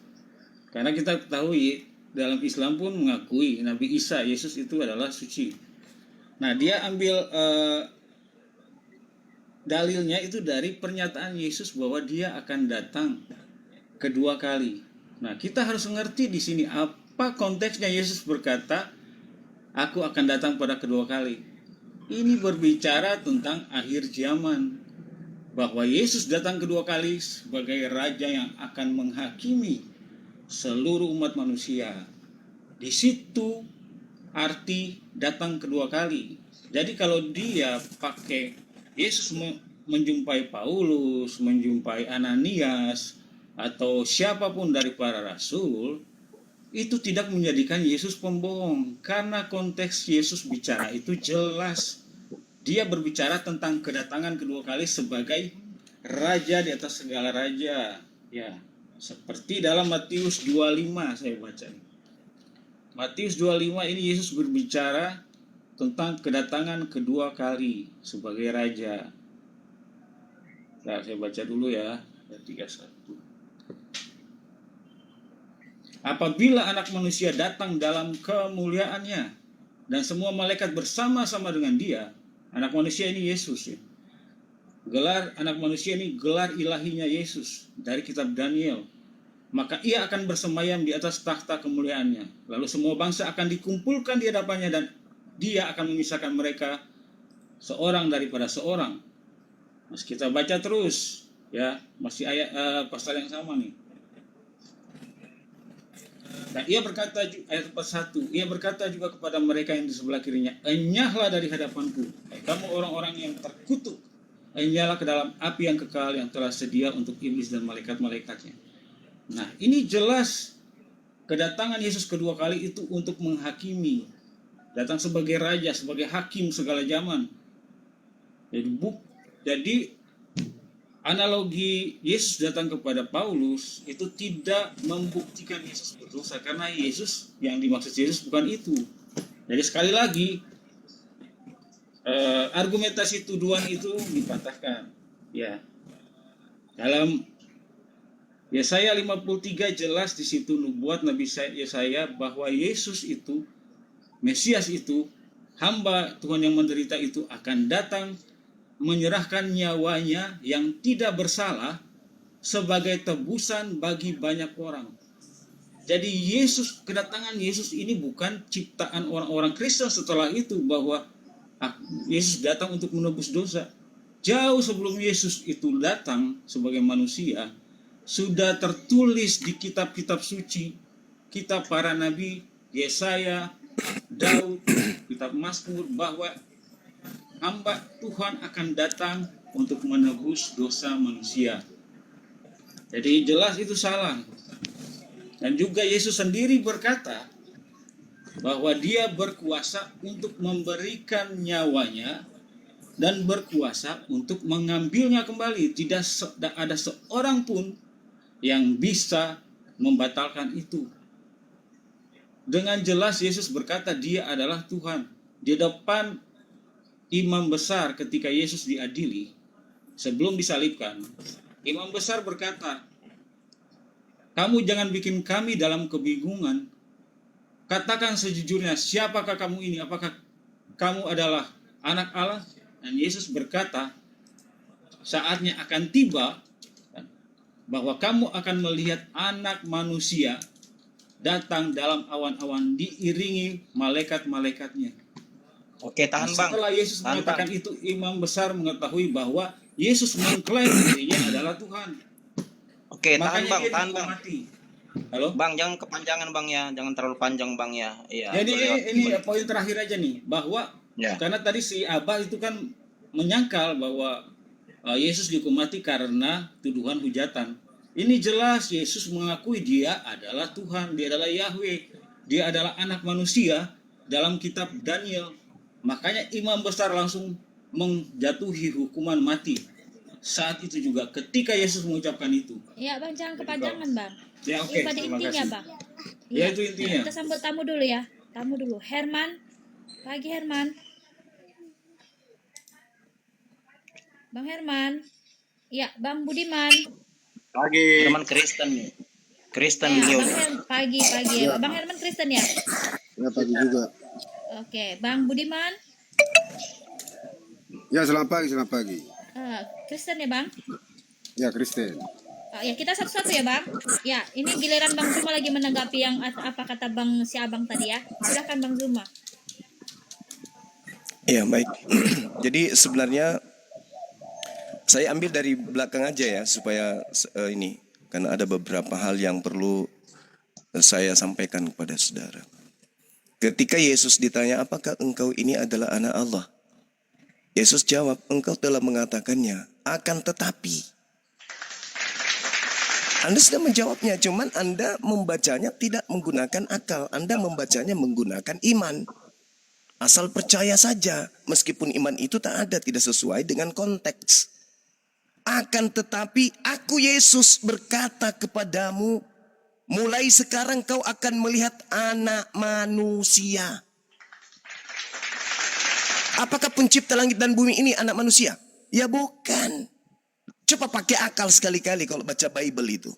Speaker 8: Karena kita ketahui dalam Islam pun mengakui Nabi Isa, Yesus itu adalah suci. Nah, dia ambil dalilnya itu dari pernyataan Yesus bahwa dia akan datang kedua kali. Nah, kita harus mengerti di sini apa konteksnya Yesus berkata, "Aku akan datang pada kedua kali." Ini berbicara tentang akhir zaman. Bahwa Yesus datang kedua kali sebagai raja yang akan menghakimi seluruh umat manusia. Di situ arti datang kedua kali. Jadi kalau dia pakai Yesus menjumpai Paulus, menjumpai Ananias, atau siapapun dari para rasul, itu tidak menjadikan Yesus pembohong. Karena konteks Yesus bicara itu jelas. Dia berbicara tentang kedatangan kedua kali sebagai raja di atas segala raja. Ya, seperti dalam Matius 25 saya baca. Matius 25 ini Yesus berbicara tentang kedatangan kedua kali sebagai raja. Nah, saya baca dulu ya, ayat 31. Apabila anak manusia datang dalam kemuliaannya dan semua malaikat bersama-sama dengan dia, anak manusia ini Yesus ya. Gelar anak manusia ini gelar ilahinya Yesus dari kitab Daniel. Maka ia akan bersemayam di atas tahta kemuliaannya. Lalu semua bangsa akan dikumpulkan di hadapannya dan dia akan memisahkan mereka seorang daripada seorang. Mas kita baca terus ya, masih ayat pasal yang sama nih. Dan ia berkata, ayat 41, ia berkata juga kepada mereka yang di sebelah kirinya, enyahlah dari hadapanku, kamu orang-orang yang terkutuk, enyahlah ke dalam api yang kekal yang telah sedia untuk iblis dan malaikat-malaikatnya. Nah, ini jelas kedatangan Yesus kedua kali itu untuk menghakimi, datang sebagai raja, sebagai hakim segala zaman. Jadi analogi Yesus datang kepada Paulus itu tidak membuktikan Yesus berdosa, karena Yesus yang dimaksud Yesus bukan itu. Jadi sekali lagi argumentasi tuduhan itu dipatahkan. Ya, dalam Yesaya 53 jelas di situ nubuat Nabi Yesaya bahwa Yesus itu, Mesias itu, hamba Tuhan yang menderita itu akan datang menyerahkan nyawanya yang tidak bersalah sebagai tebusan bagi banyak orang. Jadi kedatangan Yesus ini bukan ciptaan orang-orang Kristen setelah itu bahwa Yesus datang untuk menebus dosa. Jauh sebelum Yesus itu datang sebagai manusia, sudah tertulis di kitab-kitab suci, kitab para nabi, Yesaya, Daud, kitab Mazmur, bahwa hamba Tuhan akan datang untuk menebus dosa manusia. Jadi jelas itu salah. Dan juga Yesus sendiri berkata bahwa dia berkuasa untuk memberikan nyawanya dan berkuasa untuk mengambilnya kembali. Tidak ada seorang pun yang bisa membatalkan itu. Dengan jelas Yesus berkata dia adalah Tuhan. Di depan imam besar ketika Yesus diadili sebelum disalibkan, imam besar berkata, kamu jangan bikin kami dalam kebingungan. Katakan sejujurnya, siapakah kamu ini? Apakah kamu adalah anak Allah? Dan Yesus berkata, saatnya akan tiba bahwa kamu akan melihat anak manusia datang dalam awan-awan diiringi malaikat-malaikatnya.
Speaker 6: Oke, tahan Bang.
Speaker 8: Setelah Yesus mengatakan itu, imam besar mengetahui bahwa Yesus mengklaim dirinya adalah Tuhan.
Speaker 6: Oke,
Speaker 8: Makanya
Speaker 6: tahan Bang.
Speaker 8: Halo?
Speaker 6: Bang, jangan kepanjangan Bang ya, jangan terlalu panjang Bang ya. Iya.
Speaker 8: Jadi ini poin terakhir aja nih, bahwa karena tadi si Abah itu kan menyangkal bahwa Yesus dihukum mati karena tuduhan hujatan. Ini jelas Yesus mengakui dia adalah Tuhan, dia adalah Yahweh, dia adalah anak manusia dalam kitab Daniel. Makanya imam besar langsung menjatuhi hukuman mati. Saat itu juga ketika Yesus mengucapkan itu.
Speaker 9: Ya bang, jangan kepanjangan bang.
Speaker 8: Ya oke,
Speaker 9: Ini pada
Speaker 8: terima
Speaker 9: intinya
Speaker 8: kasih.
Speaker 9: bang.
Speaker 8: Ya itu intinya.
Speaker 9: Kita sambut tamu dulu ya. Tamu dulu. Herman. Pagi Herman. Bang Herman. Ya, Bang Budiman.
Speaker 6: Herman Kristen nih. Kristen
Speaker 9: Ya,
Speaker 6: beliau.
Speaker 9: pagi. Bang Herman Kristen ya?
Speaker 10: Ya pagi juga.
Speaker 9: Oke, Bang Budiman.
Speaker 10: Ya selamat pagi.
Speaker 9: Kristen ya Bang?
Speaker 10: Ya Kristen.
Speaker 9: Ya kita satu-satu ya Bang. Ya, ini giliran Bang Zuma lagi menanggapi yang apa kata Bang si Abang tadi ya. Silakan Bang Zuma.
Speaker 10: Ya baik. Jadi sebenarnya saya ambil dari belakang aja ya supaya ini karena ada beberapa hal yang perlu saya sampaikan kepada saudara. Ketika Yesus ditanya, apakah engkau ini adalah anak Allah? Yesus jawab, engkau telah mengatakannya, akan tetapi. Anda sudah menjawabnya, cuman Anda membacanya tidak menggunakan akal. Anda membacanya menggunakan iman. Asal percaya saja, meskipun iman itu tak ada, tidak sesuai dengan konteks. Akan tetapi aku Yesus berkata kepadamu, mulai sekarang kau akan melihat anak manusia. Apakah pencipta langit dan bumi ini anak manusia? Ya bukan. Coba pakai akal sekali-kali kalau baca Bible itu.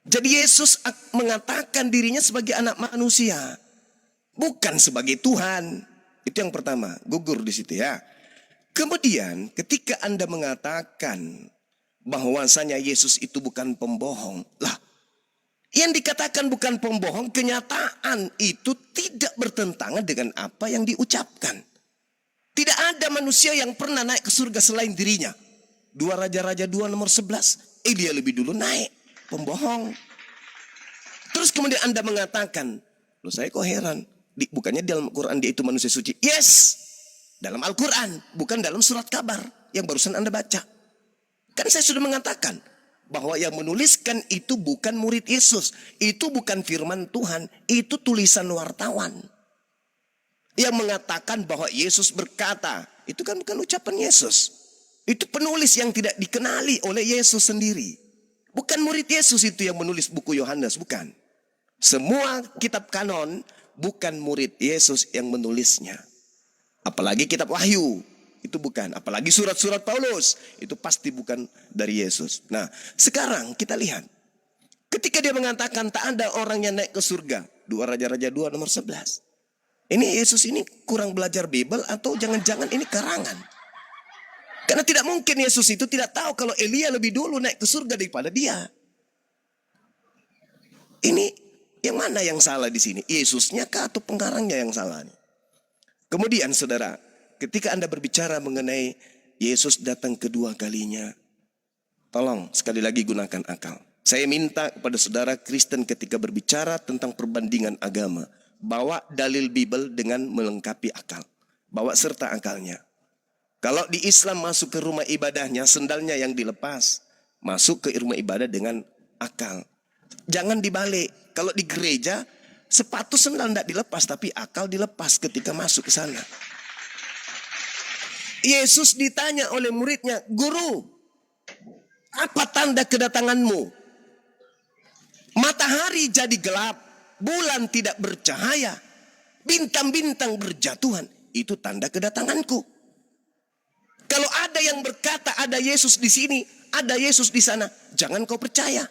Speaker 10: Jadi Yesus mengatakan dirinya sebagai anak manusia. Bukan sebagai Tuhan. Itu yang pertama. Gugur di situ ya. Kemudian ketika Anda mengatakan bahwasanya Yesus itu bukan pembohong. Lah, yang dikatakan bukan pembohong, kenyataan itu tidak bertentangan dengan apa yang diucapkan. Tidak ada manusia yang pernah naik ke surga selain dirinya. 2 Raja-Raja 2 nomor 11. Dia lebih dulu naik. Pembohong. Terus kemudian Anda mengatakan, loh saya kok heran. Bukannya dalam Al-Quran dia itu manusia suci. Yes. Dalam Al-Quran, bukan dalam surat kabar yang barusan Anda baca. Kan saya sudah mengatakan bahwa yang menuliskan itu bukan murid Yesus. Itu bukan firman Tuhan. Itu tulisan wartawan. Yang mengatakan bahwa Yesus berkata, itu kan bukan ucapan Yesus. Itu penulis yang tidak dikenali oleh Yesus sendiri. Bukan murid Yesus itu yang menulis buku Yohanes, bukan. Semua kitab kanon bukan murid Yesus yang menulisnya. Apalagi kitab Wahyu, itu bukan. Apalagi surat-surat Paulus, itu pasti bukan dari Yesus. Nah, sekarang kita lihat. Ketika dia mengatakan tak ada orang yang naik ke surga. 2 Raja-Raja 2 nomor 11. Ini Yesus ini kurang belajar Bible atau jangan-jangan ini karangan. Karena tidak mungkin Yesus itu tidak tahu kalau Elia lebih dulu naik ke surga daripada dia. Ini yang mana yang salah di sini? Yesusnya kah atau pengarangnya yang salah? Kemudian saudara, ketika Anda berbicara mengenai Yesus datang kedua kalinya, tolong sekali lagi gunakan akal. Saya minta kepada saudara Kristen ketika berbicara tentang perbandingan agama, bawa dalil Bible dengan melengkapi akal. Bawa serta akalnya. Kalau di Islam masuk ke rumah ibadahnya, sendalnya yang dilepas. Masuk ke rumah ibadah dengan akal. Jangan dibalik. Kalau di gereja, sepatu sendal tidak dilepas, tapi akal dilepas ketika masuk ke sana. Yesus ditanya oleh muridnya, Guru, apa tanda kedatanganmu? Matahari jadi gelap, bulan tidak bercahaya, bintang-bintang berjatuhan. Itu tanda kedatanganku. Kalau ada yang berkata ada Yesus di sini, ada Yesus di sana, jangan kau percaya.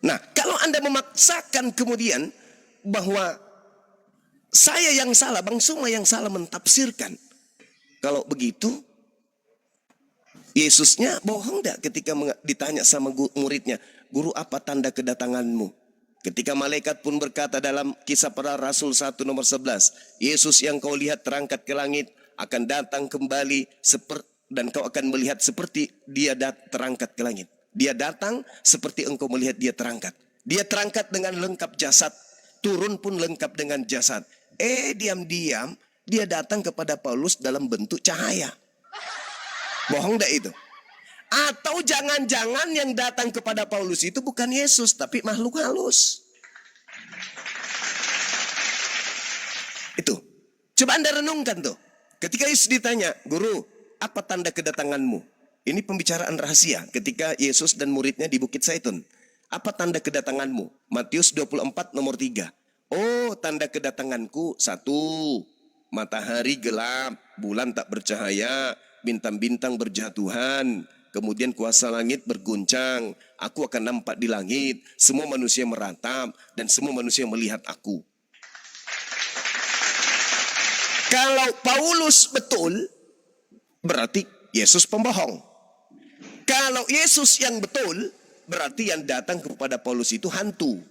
Speaker 10: Nah, kalau Anda memaksakan kemudian bahwa saya yang salah, Bang Suma yang salah mentafsirkan. Kalau begitu, Yesusnya bohong enggak ketika ditanya sama muridnya, Guru apa tanda kedatanganmu? Ketika malaikat pun berkata dalam Kisah Para Rasul 1 nomor 11, Yesus yang kau lihat terangkat ke langit akan datang kembali dan kau akan melihat seperti dia terangkat ke langit. Dia datang seperti engkau melihat dia terangkat. Dia terangkat dengan lengkap jasad, turun pun lengkap dengan jasad. Diam-diam dia datang kepada Paulus dalam bentuk cahaya. Bohong enggak itu? Atau jangan-jangan yang datang kepada Paulus itu bukan Yesus, tapi makhluk halus. Itu. Coba Anda renungkan tuh. Ketika Yesus ditanya, Guru, apa tanda kedatanganmu? Ini pembicaraan rahasia ketika Yesus dan muridnya di Bukit Zaitun. Apa tanda kedatanganmu? Matius 24 nomor 3. Oh, tanda kedatanganku 1. Matahari gelap, bulan tak bercahaya, bintang-bintang berjatuhan. Kemudian kuasa langit berguncang. Aku akan nampak di langit. Semua manusia meratap dan semua manusia melihat aku. Kalau Paulus betul, berarti Yesus pembohong. Kalau Yesus yang betul, berarti yang datang kepada Paulus itu hantu.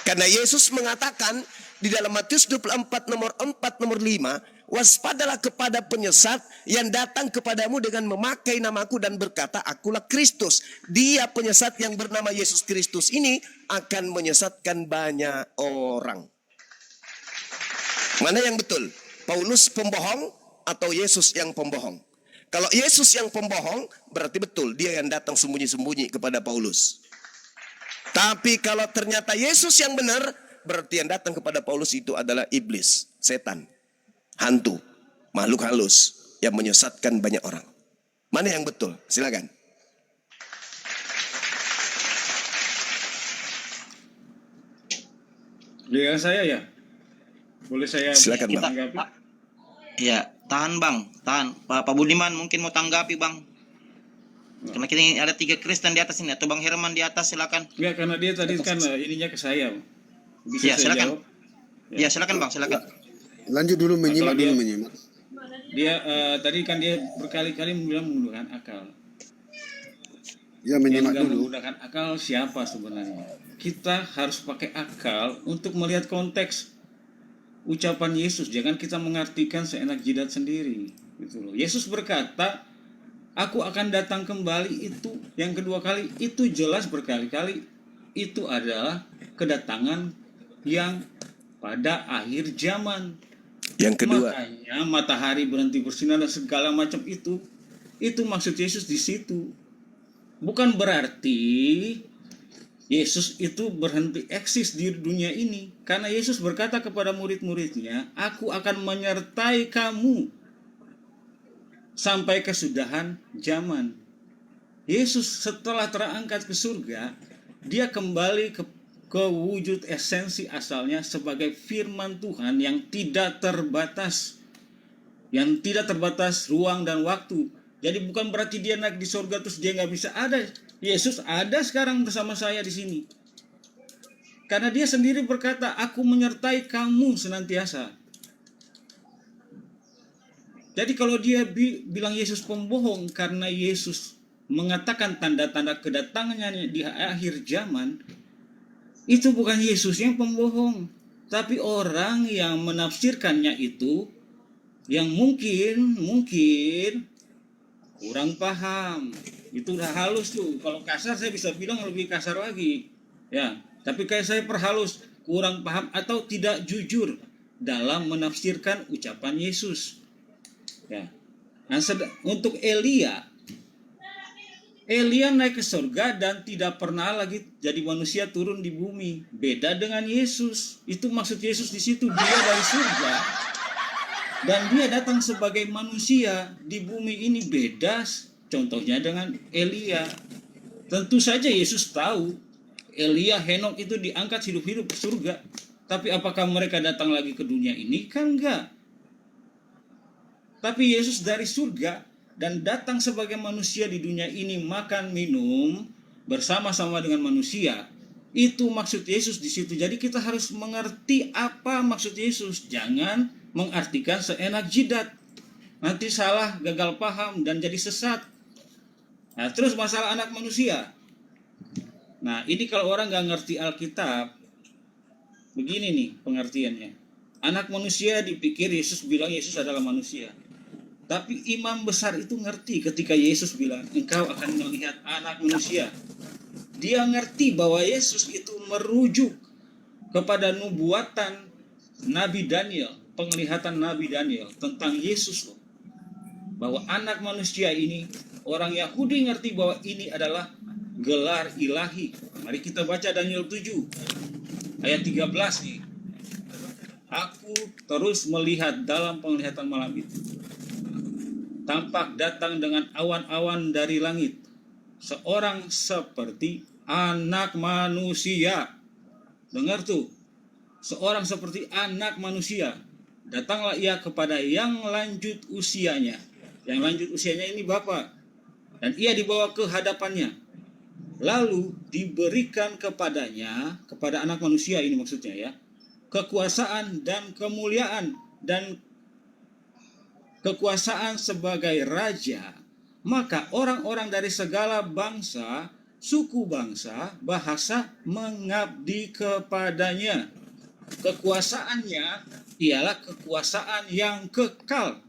Speaker 10: Karena Yesus mengatakan di dalam Matius 24 nomor 4 nomor 5, waspadalah kepada penyesat yang datang kepadamu dengan memakai namaku dan berkata, akulah Kristus. Dia penyesat yang bernama Yesus Kristus ini akan menyesatkan banyak orang. Mana yang betul? Paulus pembohong atau Yesus yang pembohong? Kalau Yesus yang pembohong, berarti betul dia yang datang sembunyi-sembunyi kepada Paulus. Tapi kalau ternyata Yesus yang benar, berarti yang datang kepada Paulus itu adalah iblis, setan, hantu, makhluk halus yang menyesatkan banyak orang. Mana yang betul? Silakan.
Speaker 8: Dengan saya ya. Boleh saya
Speaker 10: Silakan, Bang.
Speaker 8: tanggapi?
Speaker 6: Ya, tahan Bang, tahan. Pak Budiman mungkin mau tanggapi Bang. Karena kita ini ada 3 Kristen di atas ini, atau Bang Herman di atas, silakan.
Speaker 8: Enggak, karena dia tadi kan ininya ke saya. Bisa
Speaker 6: Ya,
Speaker 8: saya
Speaker 6: silakan.
Speaker 8: jawab?
Speaker 6: Ya, silakan Bang, silakan.
Speaker 12: Lanjut dulu, menyimak
Speaker 8: Atau dia-
Speaker 12: dulu, menyimak.
Speaker 8: Dia tadi kan dia berkali-kali bilang menggunakan akal.
Speaker 12: Ya,
Speaker 8: Yang
Speaker 12: menyimak
Speaker 8: nggak
Speaker 12: dulu.
Speaker 8: menggunakan akal siapa sebenarnya? Kita harus pakai akal untuk melihat konteks ucapan Yesus. Jangan kita mengartikan seenak jidat sendiri. Gitu loh. Yesus berkata, aku akan datang kembali, itu yang kedua kali, itu jelas berkali-kali. Itu adalah kedatangan yang pada akhir zaman.
Speaker 10: Yang kedua,
Speaker 8: Makanya matahari berhenti bersinar dan segala macam itu maksud Yesus di situ. Bukan berarti Yesus itu berhenti eksis di dunia ini. Karena Yesus berkata kepada murid-muridnya, aku akan menyertai kamu sampai kesudahan zaman. Yesus setelah terangkat ke surga, dia kembali ke wujud esensi asalnya sebagai firman Tuhan yang tidak terbatas. Yang tidak terbatas ruang dan waktu. Jadi bukan berarti dia naik di surga terus dia nggak bisa ada. Yesus ada sekarang bersama saya di sini. Karena dia sendiri berkata, aku menyertai kamu senantiasa. Jadi kalau dia bilang Yesus pembohong karena Yesus mengatakan tanda-tanda kedatangannya di akhir zaman, itu bukan Yesus yang pembohong, tapi orang yang menafsirkannya itu yang mungkin kurang paham. Itu udah halus tuh. Kalau kasar saya bisa bilang lebih kasar lagi. Ya, tapi kayak saya perhalus, kurang paham atau tidak jujur dalam menafsirkan ucapan Yesus. Ya. Nah, untuk Elia naik ke surga dan tidak pernah lagi jadi manusia turun di bumi. Beda dengan Yesus. Itu maksud Yesus di situ, dia dari surga dan dia datang sebagai manusia di bumi ini. Beda contohnya dengan Elia. Tentu saja Yesus tahu Elia, Henok itu diangkat hidup-hidup ke surga. Tapi apakah mereka datang lagi ke dunia ini? Kan enggak. Tapi Yesus dari surga dan datang sebagai manusia di dunia ini, makan minum bersama-sama dengan manusia. Itu maksud Yesus di situ. Jadi kita harus mengerti apa maksud Yesus. Jangan mengartikan seenak jidat. Nanti salah, gagal paham dan jadi sesat. Nah, terus masalah anak manusia. Nah, ini kalau orang nggak ngerti Alkitab, begini nih pengertiannya. Anak manusia dipikir Yesus bilang Yesus adalah manusia. Tapi imam besar itu ngerti ketika Yesus bilang, engkau akan melihat anak manusia. Dia ngerti bahwa Yesus itu merujuk kepada nubuatan Nabi Daniel, penglihatan Nabi Daniel tentang Yesus. Bahwa anak manusia ini orang Yahudi ngerti bahwa ini adalah gelar ilahi. Mari kita baca Daniel 7 ayat 13 nih. Aku terus melihat dalam penglihatan malam itu, tampak datang dengan awan-awan dari langit, seorang seperti anak manusia. Dengar tuh, seorang seperti anak manusia. Datanglah ia kepada yang lanjut usianya. Yang lanjut usianya ini Bapa. Dan ia dibawa ke hadapannya. Lalu diberikan kepadanya, kepada anak manusia ini maksudnya ya, kekuasaan dan kemuliaan dan kekuasaan sebagai raja. Maka orang-orang dari segala bangsa, suku bangsa, bahasa mengabdi kepadanya. Kekuasaannya ialah kekuasaan yang kekal,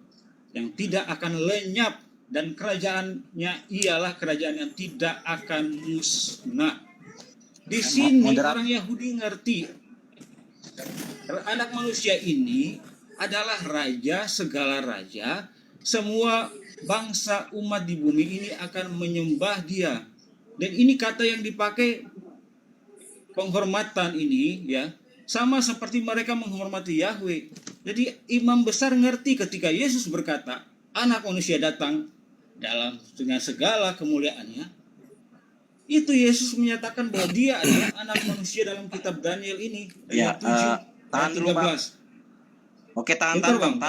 Speaker 8: yang tidak akan lenyap, dan kerajaannya ialah kerajaan yang tidak akan musnah. Di sini orang Yahudi ngerti anak manusia ini adalah raja segala raja. Semua bangsa umat di bumi ini akan menyembah dia. Dan ini kata yang dipakai penghormatan ini ya, sama seperti mereka menghormati Yahweh. Jadi imam besar ngerti ketika Yesus berkata, anak manusia datang dengan segala kemuliaannya. Itu Yesus menyatakan bahwa dia adalah anak manusia dalam kitab Daniel ini.
Speaker 6: Ya, tahan dulu Bang. Oke, tahan Bang.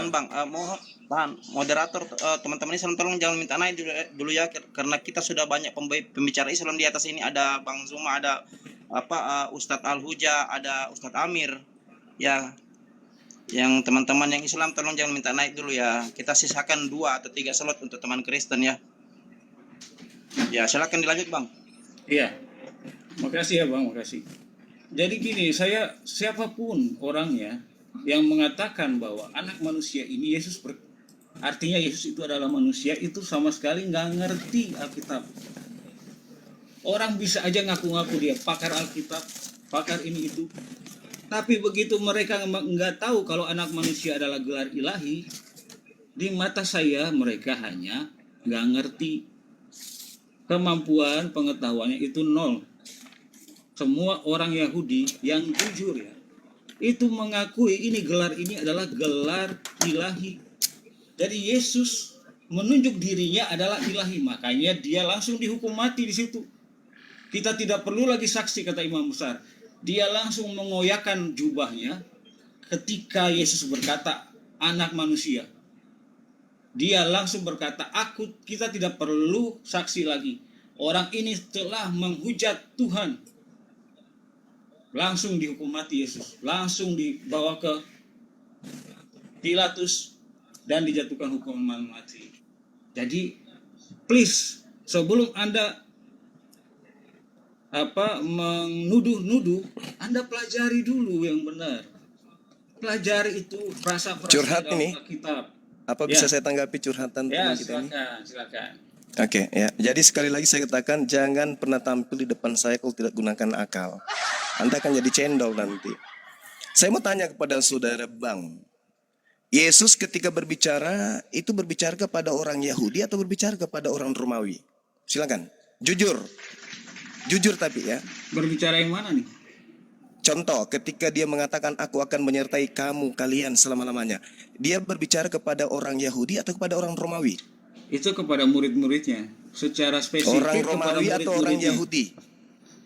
Speaker 6: Tahan. Moderator, teman-teman Islam tolong jangan minta naik dulu ya, karena kita sudah banyak pembicara Islam di atas ini. Ada Bang Zuma, ada Ustadz Al-Huja, ada Ustadz Amir. Ya, yang teman-teman yang Islam tolong jangan minta naik dulu ya. Kita sisakan 2 atau 3 slot untuk teman Kristen ya. Ya, silakan dilanjut Bang.
Speaker 8: Iya, makasih ya Bang, makasih. Jadi gini, siapapun orangnya yang mengatakan bahwa anak manusia ini artinya Yesus itu adalah manusia, itu sama sekali nggak ngerti Alkitab. Orang bisa aja ngaku-ngaku dia pakar Alkitab, pakar ini itu, tapi begitu mereka nggak tahu kalau anak manusia adalah gelar ilahi, di mata saya mereka hanya nggak ngerti. Kemampuan pengetahuannya itu 0. Semua orang Yahudi yang jujur ya, itu mengakui gelar ini adalah gelar ilahi. Jadi Yesus menunjuk dirinya adalah ilahi, makanya dia langsung dihukum mati di situ. Kita tidak perlu lagi saksi, kata imam besar. Dia langsung mengoyakkan jubahnya ketika Yesus berkata anak manusia. Dia langsung berkata, kita tidak perlu saksi lagi. Orang ini telah menghujat Tuhan. Langsung dihukum mati Yesus. Langsung dibawa ke Pilatus dan dijatuhkan hukuman mati. Jadi, please, sebelum Anda menuduh-nuduh, Anda pelajari dulu yang benar. Pelajari itu frasa-frasa
Speaker 10: Curhat
Speaker 8: dalam
Speaker 10: ini.
Speaker 8: Alkitab.
Speaker 10: Apa bisa saya tanggapi curhatan
Speaker 8: Ya,
Speaker 10: teman kita ini?
Speaker 8: silakan.
Speaker 10: Oke, ya. Jadi sekali lagi saya katakan, jangan pernah tampil di depan saya kalau tidak gunakan akal. Anda akan jadi cendol nanti. Saya mau tanya kepada saudara Bang. Yesus ketika berbicara, itu berbicara kepada orang Yahudi atau berbicara kepada orang Romawi? Silakan. Jujur. Jujur tapi ya.
Speaker 8: Berbicara yang mana nih?
Speaker 10: Contoh, ketika dia mengatakan aku akan menyertai kalian selama-lamanya. Dia berbicara kepada orang Yahudi atau kepada orang Romawi?
Speaker 8: Itu kepada murid-muridnya. Secara spesifik
Speaker 10: Orang
Speaker 8: kepada
Speaker 10: Romawi atau orang
Speaker 8: murid-muridnya.
Speaker 10: Yahudi?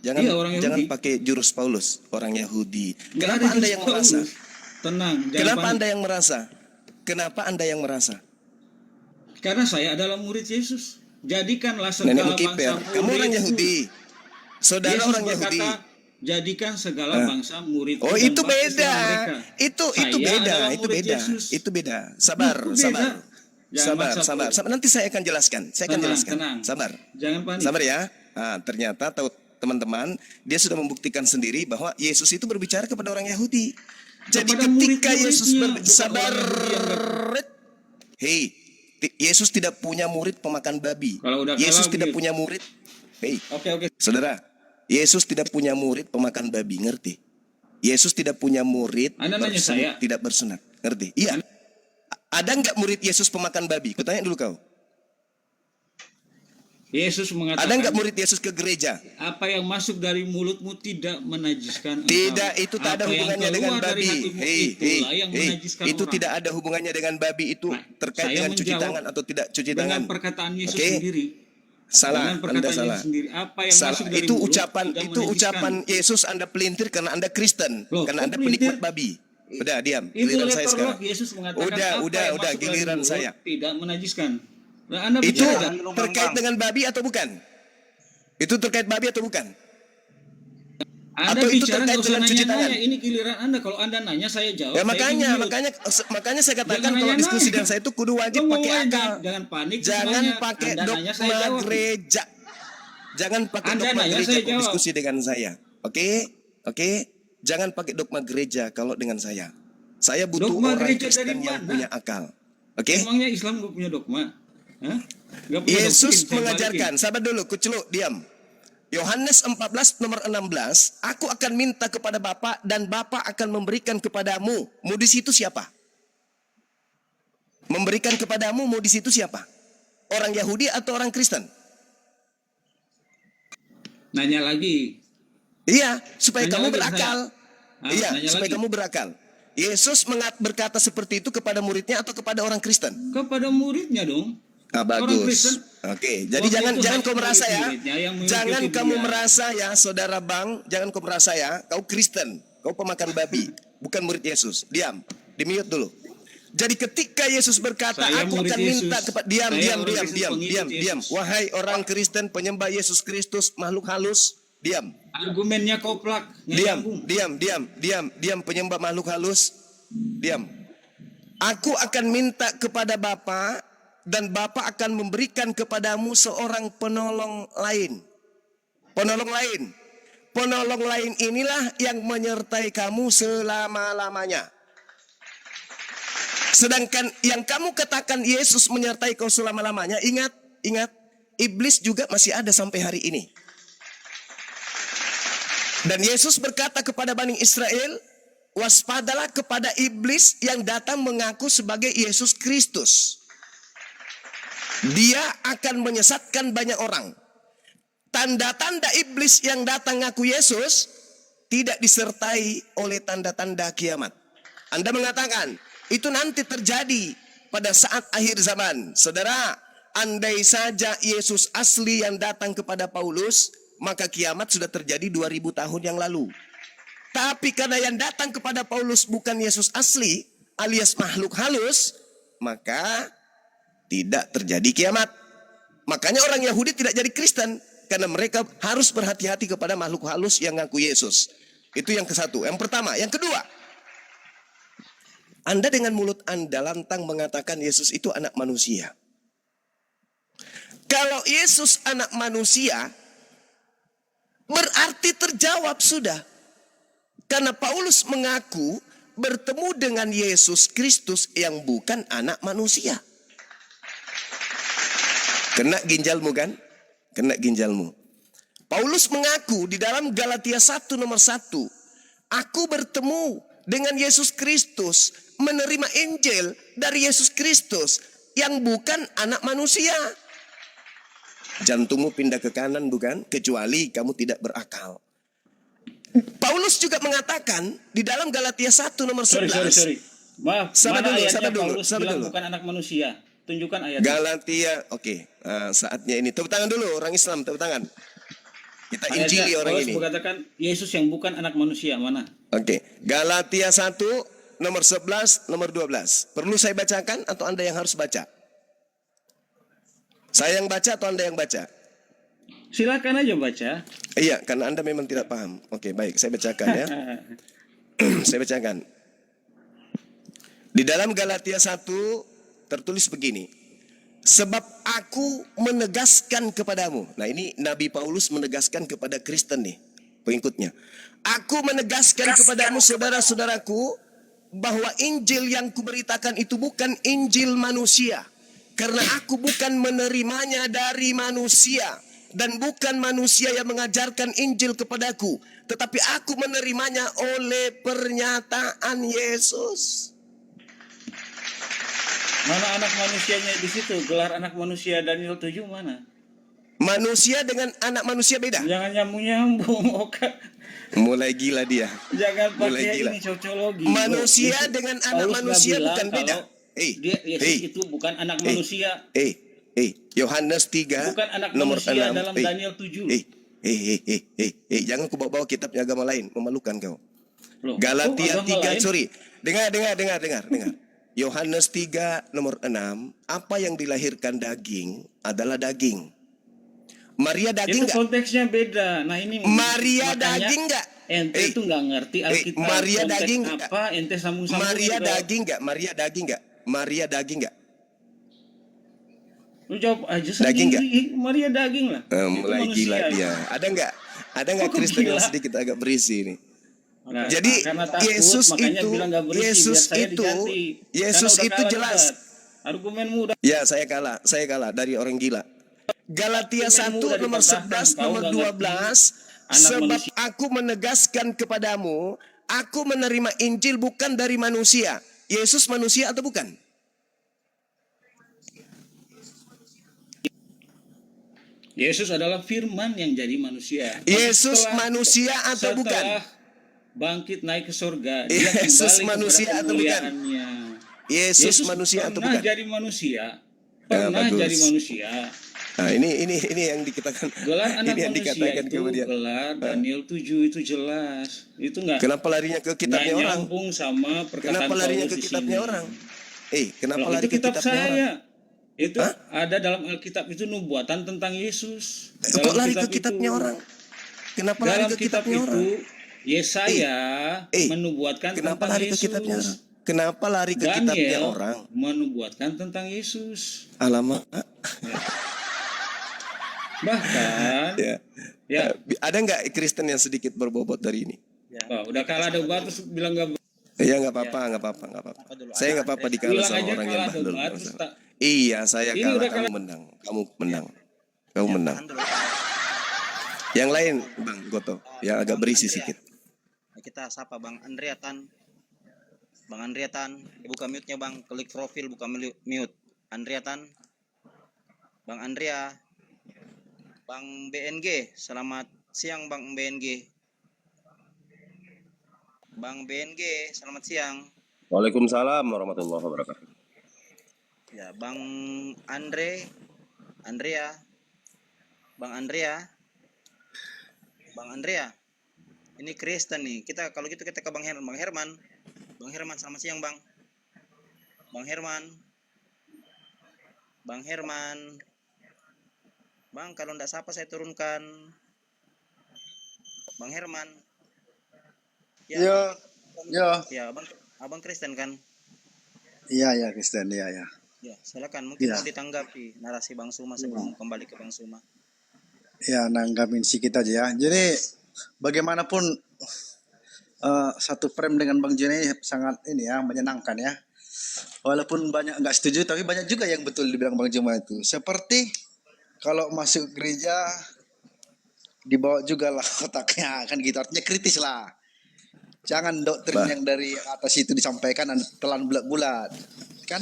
Speaker 10: Jangan,
Speaker 8: Iya, orang
Speaker 10: jangan
Speaker 8: Yahudi.
Speaker 10: pakai jurus Paulus, orang Yahudi.
Speaker 8: Nggak
Speaker 10: Kenapa
Speaker 8: ada
Speaker 10: Anda
Speaker 8: jurus
Speaker 10: yang
Speaker 8: Paulus.
Speaker 10: merasa?
Speaker 8: Tenang. jangan
Speaker 10: Kenapa
Speaker 8: panik.
Speaker 10: Anda yang merasa? Kenapa Anda yang merasa?
Speaker 8: Karena saya adalah murid Yesus. Jadikanlah
Speaker 10: Nenek
Speaker 8: segala
Speaker 10: Mukiper,
Speaker 8: bangsa
Speaker 10: kamu orang
Speaker 8: muridku.
Speaker 10: Yahudi. Saudara
Speaker 8: Yesus
Speaker 10: orang Yahudi.
Speaker 8: berkata, jadikan segala bangsa murid.
Speaker 10: Oh, itu beda. Itu beda, itu beda.
Speaker 8: Yesus.
Speaker 10: Itu beda. Sabar,
Speaker 8: Itu beda. Jangan
Speaker 10: sabar. Nanti saya akan jelaskan.
Speaker 8: Tenang.
Speaker 10: Sabar.
Speaker 8: Jangan panik.
Speaker 10: Sabar ya. Nah, ternyata tahu teman-teman, dia sudah membuktikan sendiri bahwa Yesus itu berbicara kepada orang Yahudi. Jadi
Speaker 8: Kepada
Speaker 10: ketika
Speaker 8: murid-muridnya,
Speaker 10: Yesus
Speaker 8: bukan
Speaker 10: sabar,
Speaker 8: orang Yahudi yang
Speaker 10: hei, Yesus tidak punya murid pemakan babi.
Speaker 8: Kalau udah
Speaker 10: Yesus
Speaker 8: kalah,
Speaker 10: tidak
Speaker 8: mute.
Speaker 10: punya murid. Hei,
Speaker 8: Oke.
Speaker 10: saudara, Yesus tidak punya murid pemakan babi, ngerti? Yesus tidak punya murid
Speaker 8: Anda nanya saya?
Speaker 10: tidak bersunat, ngerti? Iya. Ada nggak murid Yesus pemakan babi? Kutanya dulu kau.
Speaker 8: Yesus mengatakan,
Speaker 10: Ada nggak murid Yesus ke gereja?
Speaker 8: apa yang masuk dari mulutmu tidak menajiskan engkau.
Speaker 10: Tidak, itu tak ada
Speaker 8: Apa yang
Speaker 10: hubungannya dengan
Speaker 8: keluar dari
Speaker 10: babi.
Speaker 8: hatimu itulah yang menajiskan
Speaker 10: Itu
Speaker 8: orang.
Speaker 10: tidak ada hubungannya dengan babi. Itu
Speaker 8: Nah,
Speaker 10: terkait
Speaker 8: saya
Speaker 10: dengan cuci
Speaker 8: menjawab
Speaker 10: tangan atau tidak cuci
Speaker 8: dengan
Speaker 10: tangan.
Speaker 8: perkataan Yesus
Speaker 10: Oke?
Speaker 8: sendiri.
Speaker 10: Salah,
Speaker 8: Dengan
Speaker 10: Anda
Speaker 8: perkataan
Speaker 10: salah.
Speaker 8: Yesus sendiri. Apa yang
Speaker 10: Salah.
Speaker 8: masuk dari
Speaker 10: Itu
Speaker 8: mulut
Speaker 10: ucapan
Speaker 8: tidak
Speaker 10: itu
Speaker 8: menajiskan.
Speaker 10: ucapan Yesus Anda pelintir karena Anda Kristen,
Speaker 8: Loh,
Speaker 10: karena
Speaker 8: kok
Speaker 10: Anda
Speaker 8: pelintir?
Speaker 10: penikmat babi. Udah diam,
Speaker 8: Itu
Speaker 10: giliran saya
Speaker 8: letterlock
Speaker 10: sekarang.
Speaker 8: Yesus mengatakan
Speaker 10: Udah,
Speaker 8: apa yang masuk dari
Speaker 10: giliran
Speaker 8: mulut
Speaker 10: saya.
Speaker 8: tidak menajiskan. Nah, Anda
Speaker 10: Itu
Speaker 8: bicara
Speaker 10: terkait dengan babi atau bukan? Itu terkait babi atau bukan?
Speaker 8: Anda
Speaker 10: atau itu
Speaker 8: bicara
Speaker 10: terkait
Speaker 8: nggak usah
Speaker 10: dengan cuci tangan?
Speaker 8: nanya-nanya. Ini giliran Anda. Kalau Anda nanya saya jawab.
Speaker 10: Ya
Speaker 8: saya
Speaker 10: makanya
Speaker 8: mute.
Speaker 10: makanya saya katakan
Speaker 8: Jangan
Speaker 10: kalau diskusi
Speaker 8: nanya-nanya.
Speaker 10: dengan saya itu kudu wajib
Speaker 8: Lo mau
Speaker 10: pakai
Speaker 8: nanya,
Speaker 10: akal.
Speaker 8: jangan panik. terus
Speaker 10: Jangan
Speaker 8: nanya.
Speaker 10: pakai
Speaker 8: Anda nanya, saya
Speaker 10: dogma
Speaker 8: jawab.
Speaker 10: gereja. Jangan pakai
Speaker 8: Anda
Speaker 10: dogma
Speaker 8: nanya,
Speaker 10: gereja
Speaker 8: saya
Speaker 10: kalau
Speaker 8: jawab.
Speaker 10: diskusi dengan saya. Oke? Oke? Jangan pakai dogma gereja kalau dengan saya. Saya butuh
Speaker 8: Dogma
Speaker 10: orang
Speaker 8: gereja
Speaker 10: Kristen
Speaker 8: dari
Speaker 10: yang
Speaker 8: mana?
Speaker 10: punya akal. Oke?
Speaker 8: Emangnya Islam nggak punya dogma? Hah? Nggak punya
Speaker 10: Yesus
Speaker 8: doktrin, saya
Speaker 10: mengajarkan,
Speaker 8: balikin.
Speaker 10: sabar dulu, kuceluk, diam. Yohanes 14 nomor 16, aku akan minta kepada Bapa dan Bapa akan memberikan kepadamu. Mu di situ siapa? Memberikan kepadamu, mu di situ siapa? Orang Yahudi atau orang Kristen?
Speaker 8: Nanya lagi.
Speaker 10: Iya, supaya
Speaker 8: Nanya
Speaker 10: kamu
Speaker 8: lagi,
Speaker 10: berakal. Iya,
Speaker 8: nanya
Speaker 10: supaya
Speaker 8: lagi.
Speaker 10: kamu berakal. Yesus berkata seperti itu kepada muridnya atau kepada orang Kristen?
Speaker 8: Kepada muridnya dong.
Speaker 10: Ah,
Speaker 8: Orang
Speaker 10: bagus.
Speaker 8: Kristen.
Speaker 10: Oke, jadi
Speaker 8: Waktu
Speaker 10: jangan
Speaker 8: itu
Speaker 10: jangan
Speaker 8: hanya
Speaker 10: kau merasa ya.
Speaker 8: murid-muridnya yang mengikuti
Speaker 10: Jangan kamu
Speaker 8: dia.
Speaker 10: merasa ya, saudara Bang, jangan kau merasa ya, kau Kristen, kau pemakan babi, bukan murid Yesus. Diam, di-mute dulu. Jadi ketika Yesus berkata,
Speaker 8: Saya
Speaker 10: aku
Speaker 8: murid
Speaker 10: akan
Speaker 8: Yesus.
Speaker 10: minta kepada diam,
Speaker 8: Saya
Speaker 10: diam,
Speaker 8: orang
Speaker 10: diam,
Speaker 8: Kristen,
Speaker 10: diam,
Speaker 8: pengikut
Speaker 10: diam, diam.
Speaker 8: Yesus.
Speaker 10: Wahai orang Kristen penyembah Yesus Kristus, makhluk halus, diam.
Speaker 8: Argumennya koplak. nggak
Speaker 10: Diam,
Speaker 8: nyambung.
Speaker 10: diam penyembah makhluk halus. Diam. Aku akan minta kepada Bapa dan Bapa akan memberikan kepadamu seorang penolong lain. Penolong lain. Penolong lain inilah yang menyertai kamu selama-lamanya. Sedangkan yang kamu katakan Yesus menyertai kau selama-lamanya, ingat, iblis juga masih ada sampai hari ini. Dan Yesus berkata kepada Bani Israel, waspadalah kepada iblis yang datang mengaku sebagai Yesus Kristus. Dia akan menyesatkan banyak orang. Tanda-tanda iblis yang datang ngaku Yesus tidak disertai oleh tanda-tanda kiamat. Anda mengatakan, itu nanti terjadi pada saat akhir zaman. Saudara, andai saja Yesus asli yang datang kepada Paulus, maka kiamat sudah terjadi 2000 tahun yang lalu. Tapi karena yang datang kepada Paulus bukan Yesus asli, alias makhluk halus, maka tidak terjadi kiamat. Makanya orang Yahudi tidak jadi Kristen, karena mereka harus berhati-hati kepada makhluk halus yang ngaku Yesus. Itu yang ke satu. Yang pertama. Yang kedua, Anda dengan mulut Anda lantang mengatakan Yesus itu anak manusia. Kalau Yesus anak manusia, berarti terjawab sudah. Karena Paulus mengaku bertemu dengan Yesus Kristus yang bukan anak manusia. Kena ginjalmu kan? Kena ginjalmu. Paulus mengaku di dalam Galatia 1 nomor 1. Aku bertemu dengan Yesus Kristus, menerima Injil dari Yesus Kristus yang bukan anak manusia. Jantungmu pindah ke kanan bukan? Kecuali kamu tidak berakal. Paulus juga mengatakan di dalam Galatia 1 nomor 11.
Speaker 8: Sorry. Maaf,
Speaker 10: Sabar
Speaker 8: mana
Speaker 10: dulu,
Speaker 8: ayatnya
Speaker 10: sabar dulu,
Speaker 8: Paulus
Speaker 10: sabar
Speaker 8: bilang
Speaker 10: dulu.
Speaker 8: bukan anak manusia? Tunjukkan ayatnya.
Speaker 10: Galatia, oke. Saatnya ini. Tepuk tangan dulu orang Islam, tepuk tangan. Kita
Speaker 8: Ayatnya
Speaker 10: injili orang
Speaker 8: Paulus
Speaker 10: ini.
Speaker 8: mengatakan Yesus yang bukan anak manusia, mana?
Speaker 10: Oke. Galatia 1 nomor 11, nomor 12. Perlu saya bacakan atau Anda yang harus baca? Saya yang baca atau Anda yang baca?
Speaker 8: Silakan aja baca.
Speaker 10: Iya, karena Anda memang tidak paham. Oke, baik, saya bacakan ya. Saya bacakan. Di dalam Galatia 1 tertulis begini. Sebab aku menegaskan kepadamu. Nah, ini Nabi Paulus menegaskan kepada Kristen nih, pengikutnya. Aku menegaskan kepadamu saudara-saudaraku bahwa Injil yang kuberitakan itu bukan Injil manusia. Karena aku bukan menerimanya dari manusia. Dan bukan manusia yang mengajarkan Injil kepadaku. Tetapi aku menerimanya oleh pernyataan Yesus.
Speaker 8: Mana anak manusianya di situ? Gelar anak manusia Daniel 7 mana?
Speaker 10: Manusia dengan anak manusia beda.
Speaker 8: Jangan nyambung-nyambung, Oka.
Speaker 10: Mulai gila dia.
Speaker 8: Jangan
Speaker 10: Mulai
Speaker 8: pakai
Speaker 10: gila.
Speaker 8: ini cocologi.
Speaker 10: Manusia dengan anak
Speaker 8: Paulus
Speaker 10: manusia
Speaker 8: bilang
Speaker 10: bukan beda.
Speaker 8: kalau Yesus itu bukan anak manusia.
Speaker 10: Yohanes 3
Speaker 8: Bukan anak
Speaker 10: nomor
Speaker 8: manusia
Speaker 10: 6.
Speaker 8: dalam Daniel 7.
Speaker 10: Jangan kau bawa kitabnya agama lain, memalukan kau.
Speaker 8: Loh,
Speaker 10: Galatia
Speaker 8: agama
Speaker 10: 3,
Speaker 8: lain?
Speaker 10: sorry. Dengar. Yohanes 3 nomor 6, apa yang dilahirkan daging adalah daging. Maria daging
Speaker 8: Itu
Speaker 10: enggak?
Speaker 8: konteksnya beda. Nah ini
Speaker 10: Maria
Speaker 8: makanya
Speaker 10: daging enggak?
Speaker 8: Ente itu nggak ngerti Alkitab.
Speaker 10: Maria
Speaker 8: konteks
Speaker 10: daging
Speaker 8: apa? Ente sambung-sambung.
Speaker 10: Maria daging enggak? Maria daging enggak? Maria daging enggak?
Speaker 8: Lu jawab aja sendiri.
Speaker 10: Daging nggak?
Speaker 8: Maria daging lah. Itu
Speaker 10: Mulai
Speaker 8: manusia,
Speaker 10: gila
Speaker 8: itu.
Speaker 10: dia. Ada nggak
Speaker 8: Kok
Speaker 10: Kristen yang
Speaker 8: gila?
Speaker 10: sedikit agak berisi ini?
Speaker 8: Nah,
Speaker 10: Jadi
Speaker 8: karena takut,
Speaker 10: Yesus
Speaker 8: makanya
Speaker 10: itu
Speaker 8: bilang nggak berisi,
Speaker 10: Yesus
Speaker 8: biar saya
Speaker 10: itu
Speaker 8: diganti.
Speaker 10: Yesus
Speaker 8: Karena udah
Speaker 10: itu
Speaker 8: kalah
Speaker 10: jelas.
Speaker 8: debat. Argumenmu udah.
Speaker 10: Ya, saya kalah dari orang gila. Galatia 1
Speaker 8: Argumenmu udah
Speaker 10: nomor
Speaker 8: dipatahkan,
Speaker 10: 11
Speaker 8: kau
Speaker 10: nomor
Speaker 8: nggak
Speaker 10: 12,
Speaker 8: anak
Speaker 10: sebab
Speaker 8: manusia.
Speaker 10: aku menegaskan kepadamu, aku menerima Injil bukan dari manusia. Yesus manusia atau bukan?
Speaker 8: Yesus adalah firman yang jadi manusia.
Speaker 10: Yesus
Speaker 8: Setelah-
Speaker 10: manusia atau bukan?
Speaker 8: Setelah bangkit naik ke surga,
Speaker 10: Yesus
Speaker 8: kembali
Speaker 10: manusia
Speaker 8: kepada
Speaker 10: atau bukan?
Speaker 8: kemuliaannya.
Speaker 10: Yesus manusia atau
Speaker 8: pernah
Speaker 10: bukan?
Speaker 8: jadi manusia. Pernah
Speaker 10: bagus.
Speaker 8: jadi manusia.
Speaker 10: Nah, ini yang dikatakan.
Speaker 8: Gelar anak
Speaker 10: Ini yang
Speaker 8: manusia
Speaker 10: dikatakan
Speaker 8: itu
Speaker 10: kemudian.
Speaker 8: gelar Daniel 7 itu jelas. Itu enggak
Speaker 10: Kenapa larinya ke kitabnya orang?
Speaker 8: nyambung sama perkataan
Speaker 10: Kenapa larinya
Speaker 8: Paulus
Speaker 10: ke
Speaker 8: di
Speaker 10: kitabnya
Speaker 8: sini.
Speaker 10: orang? Kenapa
Speaker 8: Loh,
Speaker 10: lari
Speaker 8: itu
Speaker 10: ke
Speaker 8: kitab
Speaker 10: kitabnya
Speaker 8: saya.
Speaker 10: orang?
Speaker 8: Itu ada dalam Alkitab itu nubuatan tentang Yesus.
Speaker 10: Kok lari ke kitabnya orang? Kenapa lari
Speaker 8: Dalam
Speaker 10: ke
Speaker 8: kitab
Speaker 10: kitabnya
Speaker 8: itu
Speaker 10: orang?
Speaker 8: Yesaya menubuatkan
Speaker 10: Kenapa
Speaker 8: tentang
Speaker 10: lari ke
Speaker 8: Yesus.
Speaker 10: kitabnya orang? Kenapa lari ke kitabnya
Speaker 8: Daniel
Speaker 10: orang?
Speaker 8: menubuatkan tentang Yesus.
Speaker 10: Alamak.
Speaker 8: Bahkan ya.
Speaker 10: Ada nggak Kristen yang sedikit berbobot dari ini?
Speaker 8: Oh, udah kalah debat terus bilang nggak.
Speaker 10: Iya, nggak apa-apa. Saya nggak apa-apa dikalah
Speaker 8: Bilang
Speaker 10: sama
Speaker 8: aja
Speaker 10: orang yang
Speaker 8: kalah
Speaker 10: bahlul.
Speaker 8: debat terus tak.
Speaker 10: Iya, saya
Speaker 8: Ini
Speaker 10: kalah,
Speaker 8: udah
Speaker 10: kamu
Speaker 8: kalah.
Speaker 10: menang. Kamu menang. Yang lain, Bang Goto, yang agak berisi sedikit.
Speaker 6: Kita sapa Bang Andrea Tan. Bang Andrea Tan, buka mute-nya Bang, klik profil buka mute. Andrea Tan. Bang Andrea. Bang BNG, selamat siang Bang BNG. Bang BNG, selamat siang.
Speaker 13: Waalaikumsalam warahmatullahi wabarakatuh.
Speaker 6: Ya, Bang Andrea. Bang Andrea. Ini Kristen nih. Kalau gitu kita ke Bang Herman. Bang Herman, selamat siang Bang. Bang Herman. Bang, kalau enggak sapa saya turunkan. Bang Herman.
Speaker 12: Ya.
Speaker 6: Ya, Abang Kristen kan?
Speaker 12: Iya, Kristen, iya.
Speaker 6: Ya, silakan mungkin
Speaker 12: Ya.
Speaker 6: mau ditanggapi narasi Bang Suma sebelum kembali ke Bang Suma.
Speaker 12: Ya, nanggapin sedikit aja ya. Jadi bagaimanapun satu frame dengan Bang Joni sangat ini ya, menyenangkan ya. Walaupun banyak nggak setuju, tapi banyak juga yang betul dibilang Bang Juma itu. Seperti kalau masuk gereja dibawa juga lah otaknya, kan gitu. Artinya kritis lah. Jangan doktrin yang dari atas itu disampaikan dan telan bulat-bulat. Kan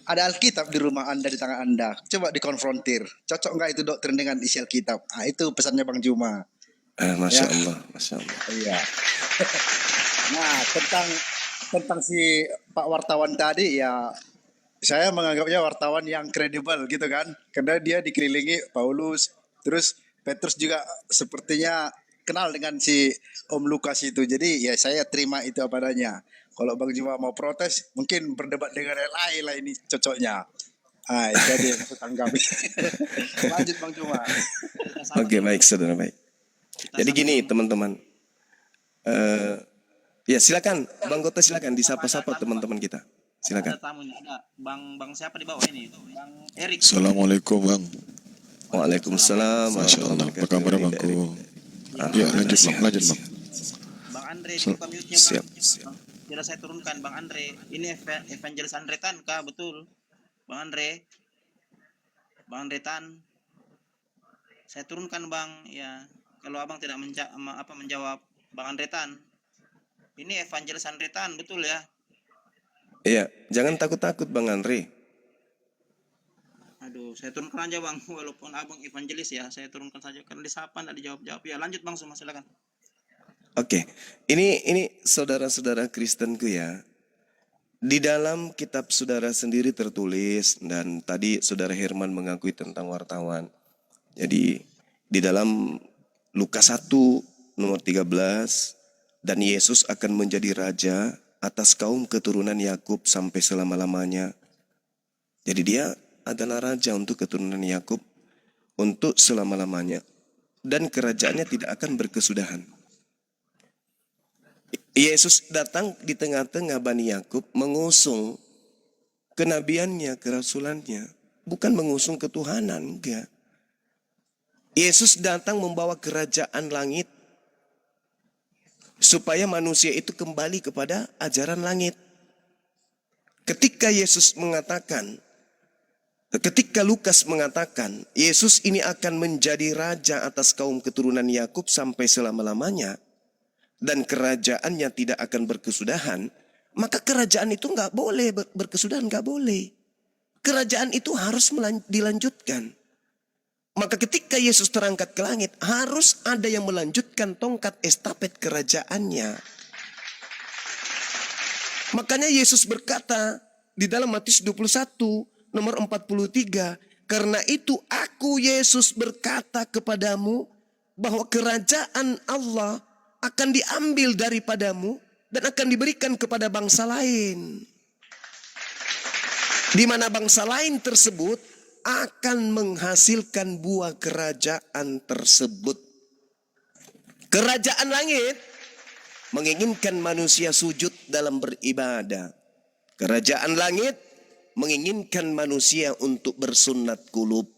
Speaker 12: ada Alkitab di rumah Anda, di tangan Anda. Coba dikonfrontir. Cocok nggak itu doktrin dengan isi Alkitab? Ah, itu pesannya Bang Juma.
Speaker 10: Masya
Speaker 12: Ya.
Speaker 10: Allah.
Speaker 12: Iya. Nah, tentang si Pak wartawan tadi ya, saya menganggapnya wartawan yang kredibel gitu kan, karena dia dikelilingi Paulus, terus Petrus juga sepertinya kenal dengan si Om Lukas itu, jadi ya saya terima itu apa adanya. Kalau Bang Juma mau protes, mungkin berdebat dengan yang lain lah, ini cocoknya. Itu aja yang aku tanggapi. Lanjut Bang Juma.
Speaker 10: Oke, baik, saudara, baik. Jadi gini, teman-teman. Ya, silakan, Bang Goto, silakan disapa-sapa teman-teman kita. Silakan.
Speaker 6: Ada tamu nih, ada Bang siapa di bawah ini? Bang Erik.
Speaker 14: Assalamualaikum Bang.
Speaker 10: Waalaikumsalam.
Speaker 14: Masya Allah, apa kabar Bangku? Ya, lanjut Bang.
Speaker 6: Bang Andre, dibuka mute-nya Bang.
Speaker 10: Siap.
Speaker 6: Sudah saya turunkan Bang Andre. Ini Evangelis Andre Tan kah? Betul. Bang Andre Tan. Saya turunkan Bang, ya. Kalau Abang tidak menjawab Bang Andre Tan. Ini Evangelis Andre Tan, betul ya?
Speaker 10: Iya, jangan takut-takut Bang Andre.
Speaker 6: Aduh, saya turunkan aja bang, walaupun abang evangelis ya, saya turunkan saja karena disapa nggak dijawab-jawab. Ya lanjut bang, semua silakan.
Speaker 10: Oke, ini saudara-saudara Kristenku ya. Di dalam kitab saudara sendiri tertulis, dan tadi saudara Herman mengakui tentang wartawan. Jadi di dalam Lukas 1 nomor 13, dan Yesus akan menjadi raja atas kaum keturunan Yakub sampai selama-lamanya. Jadi dia adalah raja untuk keturunan Yakub untuk selama-lamanya. Dan kerajaannya tidak akan berkesudahan. Yesus datang di tengah-tengah Bani Yakub mengusung kenabiannya, kerasulannya. Bukan mengusung ketuhanan, enggak. Yesus datang membawa kerajaan langit supaya manusia itu kembali kepada ajaran langit. Ketika Lukas mengatakan, Yesus ini akan menjadi raja atas kaum keturunan Yakub sampai selama-lamanya, dan kerajaannya tidak akan berkesudahan, maka kerajaan itu nggak boleh berkesudahan, nggak boleh. Kerajaan itu harus dilanjutkan. Maka ketika Yesus terangkat ke langit, harus ada yang melanjutkan tongkat estafet kerajaannya. Makanya Yesus berkata di dalam Matius 21 nomor 43, karena itu aku Yesus berkata kepadamu bahwa kerajaan Allah akan diambil daripadamu dan akan diberikan kepada bangsa lain. Di mana bangsa lain tersebut akan menghasilkan buah kerajaan tersebut. Kerajaan langit menginginkan manusia sujud dalam beribadah. Kerajaan langit menginginkan manusia untuk bersunat kulub.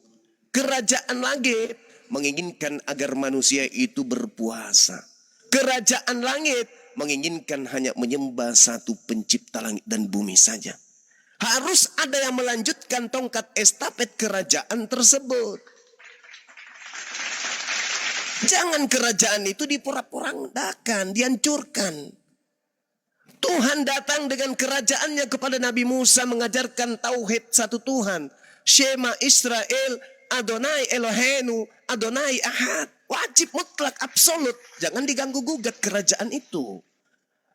Speaker 10: Kerajaan langit menginginkan agar manusia itu berpuasa. Kerajaan langit menginginkan hanya menyembah satu pencipta langit dan bumi saja. Harus ada yang melanjutkan tongkat estafet kerajaan tersebut. Jangan kerajaan itu diporak-porandakan, dihancurkan. Tuhan datang dengan kerajaannya kepada Nabi Musa mengajarkan tauhid satu Tuhan. Shema Israel, Adonai Eloheinu, Adonai Ahad. Wajib mutlak absolut. Jangan diganggu gugat kerajaan itu.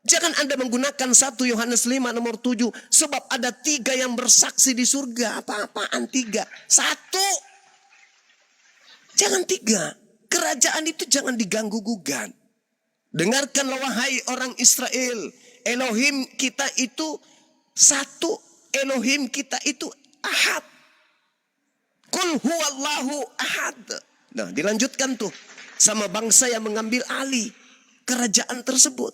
Speaker 10: Jangan Anda menggunakan 1 Yohanes 5 nomor 7. Sebab ada 3 yang bersaksi di surga. Apa-apaan 3? 1. Jangan 3. Kerajaan itu jangan diganggu gugat. Dengarkanlah wahai orang Israel. Elohim kita itu satu. Elohim kita itu ahad. Qul huwallahu ahad. Nah, dilanjutkan tuh sama bangsa yang mengambil alih kerajaan tersebut.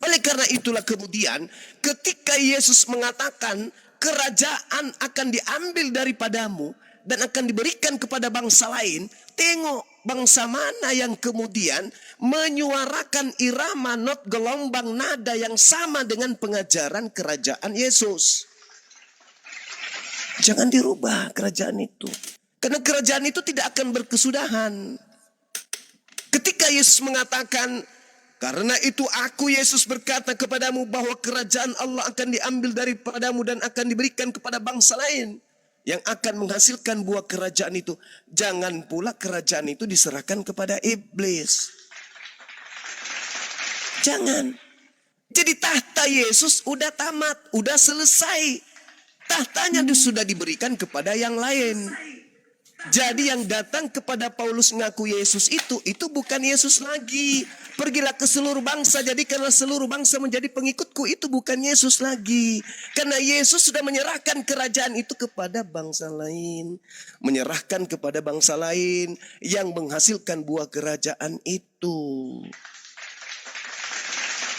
Speaker 10: Oleh karena itulah kemudian ketika Yesus mengatakan kerajaan akan diambil daripadamu dan akan diberikan kepada bangsa lain, tengok bangsa mana yang kemudian menyuarakan irama not gelombang nada yang sama dengan pengajaran kerajaan Yesus. Jangan dirubah kerajaan itu. Karena kerajaan itu tidak akan berkesudahan. Ketika Yesus mengatakan, karena itu aku Yesus berkata kepadamu bahwa kerajaan Allah akan diambil daripadamu dan akan diberikan kepada bangsa lain yang akan menghasilkan buah kerajaan itu. Jangan pula kerajaan itu diserahkan kepada iblis. Jangan. Jadi tahta Yesus udah tamat, udah selesai. Tahtanya sudah diberikan kepada yang lain. Jadi yang datang kepada Paulus mengaku Yesus itu bukan Yesus lagi. Pergilah ke seluruh bangsa, jadikanlah seluruh bangsa menjadi pengikutku. Itu bukan Yesus lagi. Karena Yesus sudah menyerahkan kerajaan itu kepada bangsa lain. Menyerahkan kepada bangsa lain yang menghasilkan buah kerajaan itu.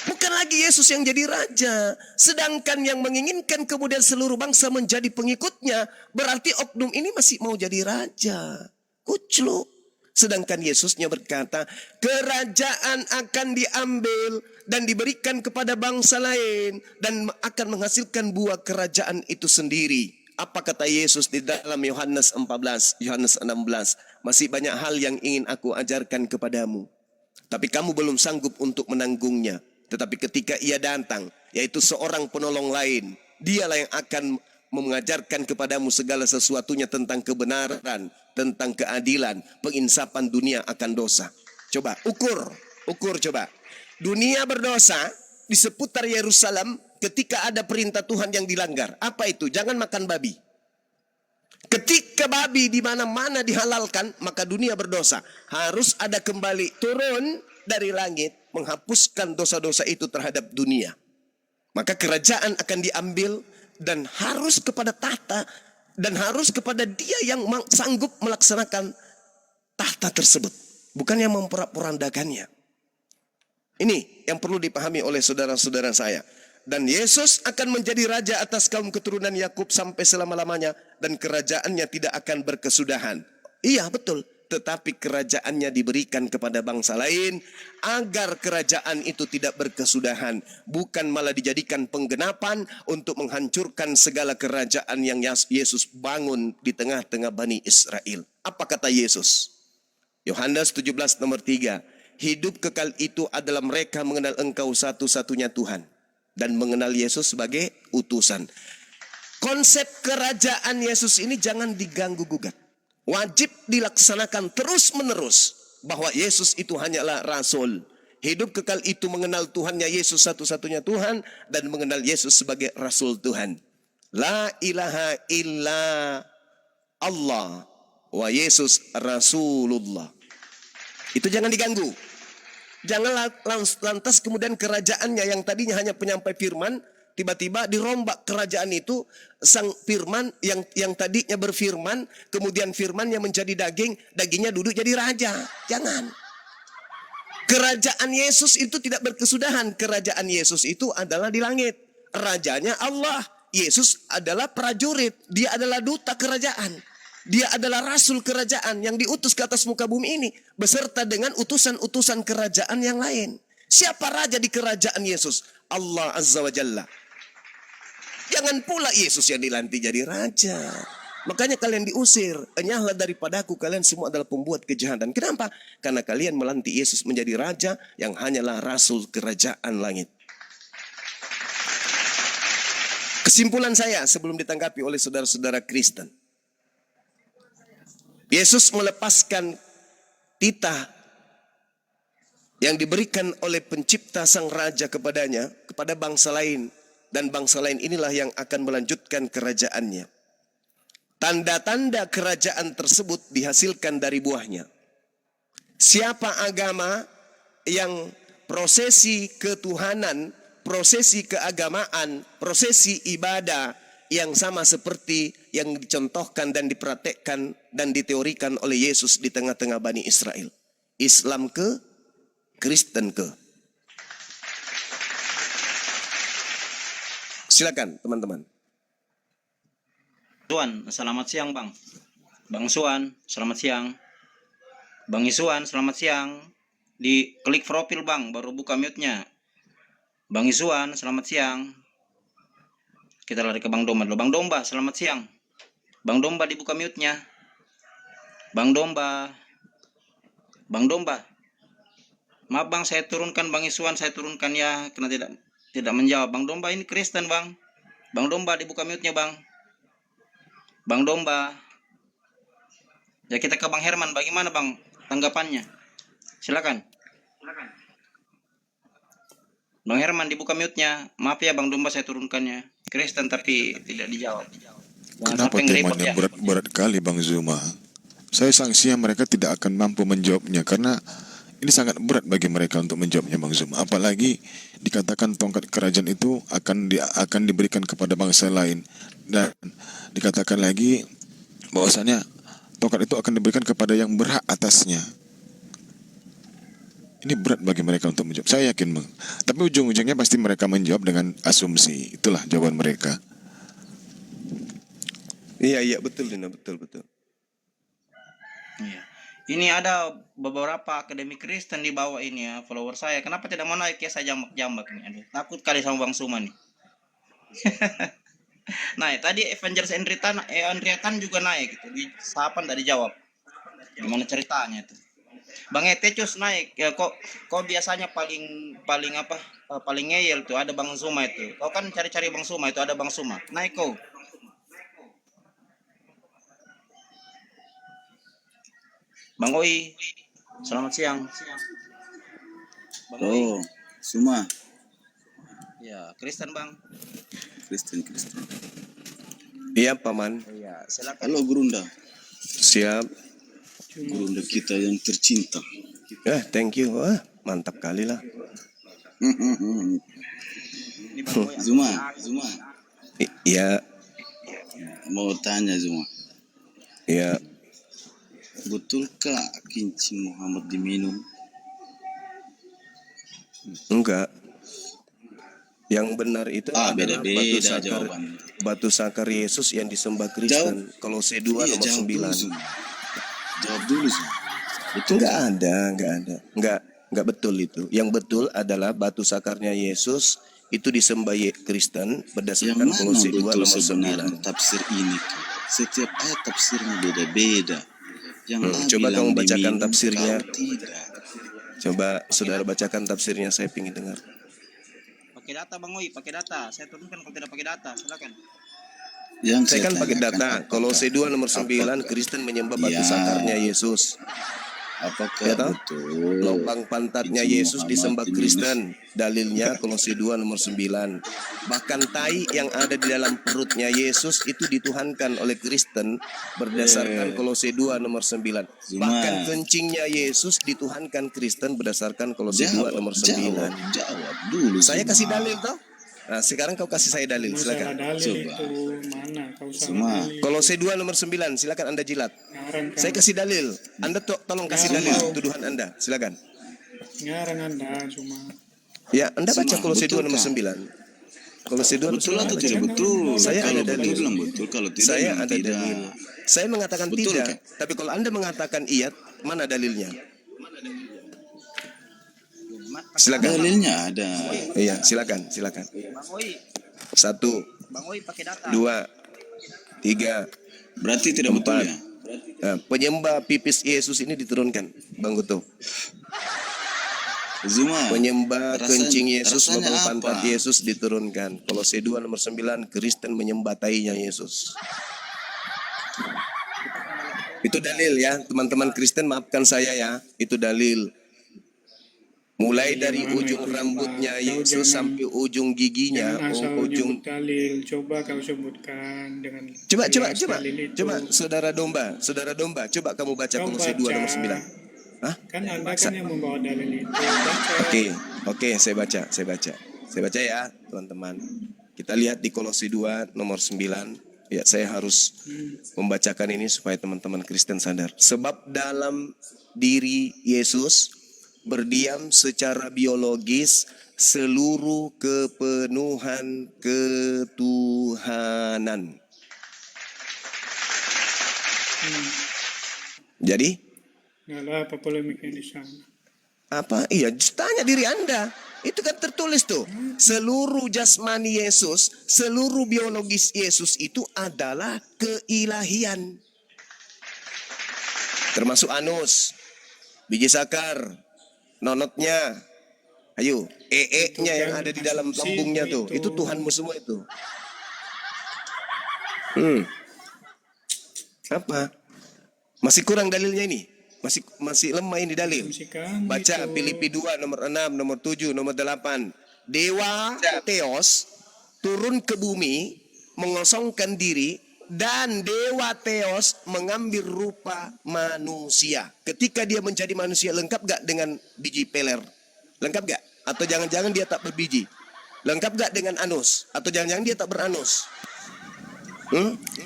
Speaker 10: Bukan lagi Yesus yang jadi raja. Sedangkan yang menginginkan kemudian seluruh bangsa menjadi pengikutnya, berarti oknum ini masih mau jadi raja. Kucluk. Sedangkan Yesusnya berkata, kerajaan akan diambil dan diberikan kepada bangsa lain dan akan menghasilkan buah kerajaan itu sendiri. Apa kata Yesus di dalam Yohanes 14, Yohanes 16? Masih banyak hal yang ingin aku ajarkan kepadamu, tapi kamu belum sanggup untuk menanggungnya. Tetapi ketika ia datang, yaitu seorang penolong lain, dialah yang akan mengajarkan kepadamu segala sesuatunya tentang kebenaran, tentang keadilan, penginsapan dunia akan dosa. Coba ukur coba. Dunia berdosa di seputar Yerusalem ketika ada perintah Tuhan yang dilanggar. Apa itu? Jangan makan babi. Ketika babi di mana-mana dihalalkan, maka dunia berdosa. Harus ada kembali turun dari langit menghapuskan dosa-dosa itu terhadap dunia. Maka kerajaan akan diambil dan harus kepada tahta dan harus kepada dia yang sanggup melaksanakan tahta tersebut, bukan yang memporak-porandakannya. Ini yang perlu dipahami oleh saudara-saudara saya. Dan Yesus akan menjadi raja atas kaum keturunan Yakub sampai selama-lamanya, dan kerajaannya tidak akan berkesudahan. Iya betul, tetapi kerajaannya diberikan kepada bangsa lain agar kerajaan itu tidak berkesudahan, bukan malah dijadikan penggenapan untuk menghancurkan segala kerajaan yang Yesus bangun di tengah-tengah Bani Israel. Apa kata Yesus? Yohanes 17 nomor 3. Hidup kekal itu adalah mereka mengenal Engkau satu-satunya Tuhan dan mengenal Yesus sebagai utusan. Konsep kerajaan Yesus ini jangan diganggu-gugat. Wajib dilaksanakan terus-menerus bahwa Yesus itu hanyalah rasul. Hidup kekal itu mengenal Tuhannya Yesus satu-satunya Tuhan dan mengenal Yesus sebagai rasul Tuhan. La ilaha illa Allah wa Yesus Rasulullah. Itu jangan diganggu. Jangan lantas kemudian kerajaannya yang tadinya hanya penyampai firman, tiba-tiba dirombak kerajaan itu. Sang firman yang tadinya berfirman, kemudian firmannya menjadi daging, dagingnya duduk jadi raja. Jangan. Kerajaan Yesus itu tidak berkesudahan. Kerajaan Yesus itu adalah di langit. Rajanya Allah. Yesus adalah prajurit. Dia adalah duta kerajaan. Dia adalah rasul kerajaan yang diutus ke atas muka bumi ini beserta dengan utusan-utusan kerajaan yang lain. Siapa raja di kerajaan Yesus? Allah Azza wa Jalla. Jangan pula Yesus yang dilantik jadi raja. Makanya kalian diusir. Enyahlah daripadaku, kalian semua adalah pembuat kejahatan. Kenapa? Karena kalian melantik Yesus menjadi raja yang hanyalah rasul kerajaan langit. Kesimpulan saya sebelum ditanggapi oleh saudara-saudara Kristen. Yesus melepaskan titah yang diberikan oleh pencipta sang raja kepadanya, kepada bangsa lain. Dan bangsa lain inilah yang akan melanjutkan kerajaannya. Tanda-tanda kerajaan tersebut dihasilkan dari buahnya. Siapa agama yang prosesi ketuhanan, prosesi keagamaan, prosesi ibadah yang sama seperti yang dicontohkan dan dipraktekkan dan diteorikan oleh Yesus di tengah-tengah Bani Israel. Islam ke, Kristen ke. Silakan teman-teman.
Speaker 6: Suan, selamat siang Bang. Bang Suan, selamat siang. Bang Isuan, selamat siang. Di klik profil Bang, baru buka mute-nya. Bang Isuan, selamat siang. Kita lari ke Bang Domba dulu. Bang Domba, selamat siang. Bang Domba dibuka mute-nya. Bang Domba. Bang Domba. Maaf Bang, saya turunkan Bang Isuan, saya turunkan ya karena tidak menjawab. Bang Domba ini Kristen Bang. Bang Domba dibuka mute-nya Bang. Bang Domba. Ya kita ke Bang Herman, bagaimana Bang tanggapannya? Silakan. Bang Herman dibuka mute-nya. Maaf ya Bang Domba, saya turunkannya. Kristen tapi tidak dijawab.
Speaker 14: Kenapa temanya berat kali Bang Zuma? Saya sangsinya mereka tidak akan mampu menjawabnya karena ini sangat berat bagi mereka untuk menjawabnya Bang Zuma. Apalagi dikatakan tongkat kerajaan itu akan diberikan kepada bangsa lain. Dan dikatakan lagi bahwasanya tongkat itu akan diberikan kepada yang berhak atasnya. Ini berat bagi mereka untuk menjawab. Saya yakin Bang. Tapi ujung-ujungnya pasti mereka menjawab dengan asumsi. Itulah jawaban mereka.
Speaker 10: Iya betul Dina, betul.
Speaker 6: Iya. Ini ada beberapa akademi Kristen di bawah ini ya, follower saya. Kenapa tidak mau naik ya, saya jambak-jambak nih. Aduh, takut kali sama Bang Suma nih. Nah, tadi Avengers Andriatan juga naik gitu. Di sahapan tadi jawab. Gimana ceritanya itu? Bang Etecus naik. Ya kok biasanya paling ngeyel tuh ada Bang Suma itu. Kau kan cari-cari Bang Suma itu, ada Bang Suma. Naik kau. Bang Oi, selamat siang. Bang Oi.
Speaker 4: Oh, Zuma.
Speaker 6: Ya, Kristen Bang.
Speaker 4: Kristen.
Speaker 10: Iya, Paman.
Speaker 6: Iya, silakan.
Speaker 4: Halo Gurunda.
Speaker 10: Siap.
Speaker 4: Gurunda kita yang tercinta.
Speaker 10: Thank you. Mantap kali lah.
Speaker 6: Ini Bang Oi.
Speaker 4: Zuma.
Speaker 10: Iya,
Speaker 4: Mau tanya Zuma.
Speaker 10: iya.
Speaker 4: Betulkah kincing Muhammad diminum?
Speaker 10: Enggak. Yang benar itu adalah
Speaker 4: Beda-beda jawabannya.
Speaker 10: batu sakar Yesus yang disembah Kristen. Kolose 2 nomor 9.
Speaker 4: Jawab dulu Zuma.
Speaker 10: Enggak ada. Enggak betul itu. Yang betul adalah batu sakarnya Yesus itu disembah Kristen
Speaker 4: Yang
Speaker 10: berdasarkan
Speaker 4: mana
Speaker 10: Kolose 2
Speaker 4: betul
Speaker 10: nomor
Speaker 4: sebenarnya
Speaker 10: 9.
Speaker 4: tafsir ini? Setiap ayat tafsirnya beda-beda. Yang A
Speaker 10: Coba
Speaker 4: bilang
Speaker 10: kamu bacakan
Speaker 4: diminum,
Speaker 10: tafsirnya.
Speaker 4: kau tidak.
Speaker 10: Coba saudara bacakan tafsirnya, saya ingin dengar.
Speaker 6: Pakai data Bang Oi, pakai data. Saya turunkan kalau tidak pakai data, silakan.
Speaker 4: Yang
Speaker 10: Saya kan pakai
Speaker 4: tanyakan,
Speaker 10: data. Kolose 2 nomor 9,
Speaker 4: apakah-
Speaker 10: Kristen menyembah batu
Speaker 4: Ya.
Speaker 10: sakarnya Yesus.
Speaker 4: Apakah
Speaker 10: Ya toh?
Speaker 4: betul
Speaker 10: Lobang pantatnya
Speaker 4: kincing
Speaker 10: Yesus
Speaker 4: Muhammad
Speaker 10: disembah
Speaker 4: diminum?
Speaker 10: Kristen. Dalilnya Kolose 2 nomor 9. Bahkan tai yang ada di dalam perutnya Yesus itu dituhankan oleh Kristen berdasarkan Kolose 2 nomor 9. Bahkan kencingnya Yesus dituhankan Kristen berdasarkan Kolose 2 nomor 9.
Speaker 4: Jawab dulu.
Speaker 10: Saya
Speaker 4: Zuma.
Speaker 10: kasih dalil toh? Nah, sekarang kau kasih saya dalil, silakan.
Speaker 4: Coba.
Speaker 10: Semua. Kolose 2 nomor 9, silakan Anda jilat. Saya kasih dalil. Anda tolong kasih dalil tuduhan Anda, silakan.
Speaker 15: Ngarang Anda cuma.
Speaker 10: Ya, Anda baca
Speaker 4: Semua,
Speaker 10: Kolose 2
Speaker 4: betul
Speaker 10: nomor
Speaker 4: kan?
Speaker 10: 9. Kolose 2 nomor
Speaker 4: Betul
Speaker 10: 9.
Speaker 4: atau
Speaker 10: baca.
Speaker 4: tidak betul?
Speaker 10: Saya
Speaker 4: Kalau
Speaker 10: ada
Speaker 4: betul
Speaker 10: dalil.
Speaker 4: bilang betul, kalau tidak
Speaker 10: Saya
Speaker 4: bilang
Speaker 10: ada
Speaker 4: tidak.
Speaker 10: dalil. Saya mengatakan
Speaker 4: Betul
Speaker 10: tidak,
Speaker 4: kan?
Speaker 10: tapi kalau Anda mengatakan iya, mana dalilnya? Silakan.
Speaker 4: Dalilnya ada.
Speaker 10: Iya, silakan.
Speaker 6: Bang Oi,
Speaker 10: 1,
Speaker 6: Bang Oi pakai data.
Speaker 10: 2, 3,
Speaker 4: Berarti tidak betul
Speaker 10: 4.
Speaker 4: ya?
Speaker 10: Nah, penyembah pipis Yesus ini diturunkan, Bang Guto.
Speaker 4: Zuma.
Speaker 10: Penyembah kencing Yesus,
Speaker 4: rasanya
Speaker 10: lubang
Speaker 4: apa?
Speaker 10: pantat Yesus diturunkan. Kolose 2 nomor 9, Kristen menyembah tainya Yesus. Itu dalil ya, teman-teman Kristen, maafkan saya ya, itu dalil. Mulai dari ujung rambutnya Yesus sampai ujung giginya, ujung.
Speaker 15: Dalil, coba kau sebutkan dengan
Speaker 10: Coba,
Speaker 15: dalil itu.
Speaker 10: saudara domba, coba kamu baca
Speaker 15: Kau
Speaker 10: Kolose 2 nomor 9. Hah?
Speaker 15: Kan Anda kan yang membawa dalil itu. Baca.
Speaker 10: Oke, saya baca ya, teman-teman. Kita lihat di Kolose 2 nomor 9. Ya, saya harus membacakan ini supaya teman-teman Kristen sadar. Sebab dalam diri Yesus berdiam secara biologis seluruh kepenuhan ketuhanan. Jadi,
Speaker 15: Nah, apa polemiknya di sana?
Speaker 10: apa? Iya, tanya diri Anda. Itu kan tertulis tuh. Seluruh jasmani Yesus, seluruh biologis Yesus itu adalah keilahian. Termasuk anus, biji sakar, nonotnya. Ayo, nya yang ada di dalam lambungnya tuh. Itu Tuhanmu semua itu. Apa? Masih kurang dalilnya ini? Masih lemah ini dalil. Baca Filipi 2 nomor 6, nomor 7, nomor 8. Dewa Theos turun ke bumi, mengosongkan diri, dan Dewa Theos mengambil rupa manusia. Ketika dia menjadi manusia, lengkap gak dengan biji peler? Lengkap gak? Atau jangan-jangan dia tak berbiji? Lengkap gak dengan anus? Atau jangan-jangan dia tak beranus?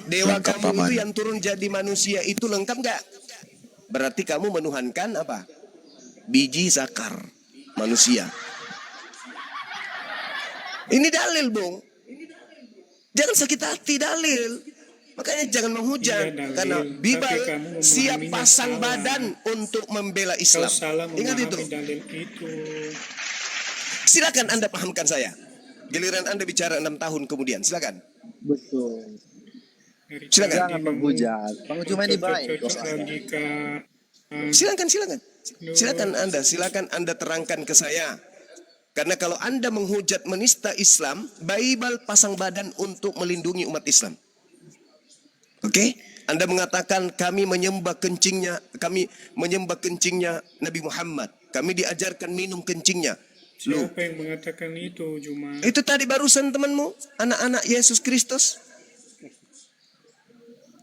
Speaker 10: Dewa
Speaker 14: Lengkap,
Speaker 10: kamu
Speaker 14: Paman.
Speaker 10: itu yang turun jadi manusia itu lengkap gak? Berarti kamu menuhankan apa? Biji zakar manusia. Ini dalil, Bung. Jangan sakit hati dalil. Makanya jangan menghujat.
Speaker 15: Iya, dalil.
Speaker 10: Karena
Speaker 15: Tapi
Speaker 10: Bible
Speaker 15: kamu
Speaker 10: siap
Speaker 15: memahaminya
Speaker 10: pasang
Speaker 15: salah.
Speaker 10: badan untuk membela
Speaker 15: Kau
Speaker 10: Islam.
Speaker 15: salah
Speaker 10: Ingat itu.
Speaker 15: memahami dalil itu.
Speaker 10: Silakan Anda pahamkan saya. Giliran Anda bicara 6 tahun kemudian. Silakan.
Speaker 12: Betul.
Speaker 10: Silakan.
Speaker 12: Jangan menghujat. Bang Cuma ini baik.
Speaker 15: Logika.
Speaker 10: Silakan. Silakan Anda terangkan ke saya. Karena kalau Anda menghujat menista Islam, Bible pasang badan untuk melindungi umat Islam. Oke? Anda mengatakan kami menyembah kencingnya Nabi Muhammad. Kami diajarkan minum kencingnya. Loh,
Speaker 15: Siapa yang mengatakan itu, Juma?
Speaker 10: itu tadi barusan temanmu, anak-anak Yesus Kristus.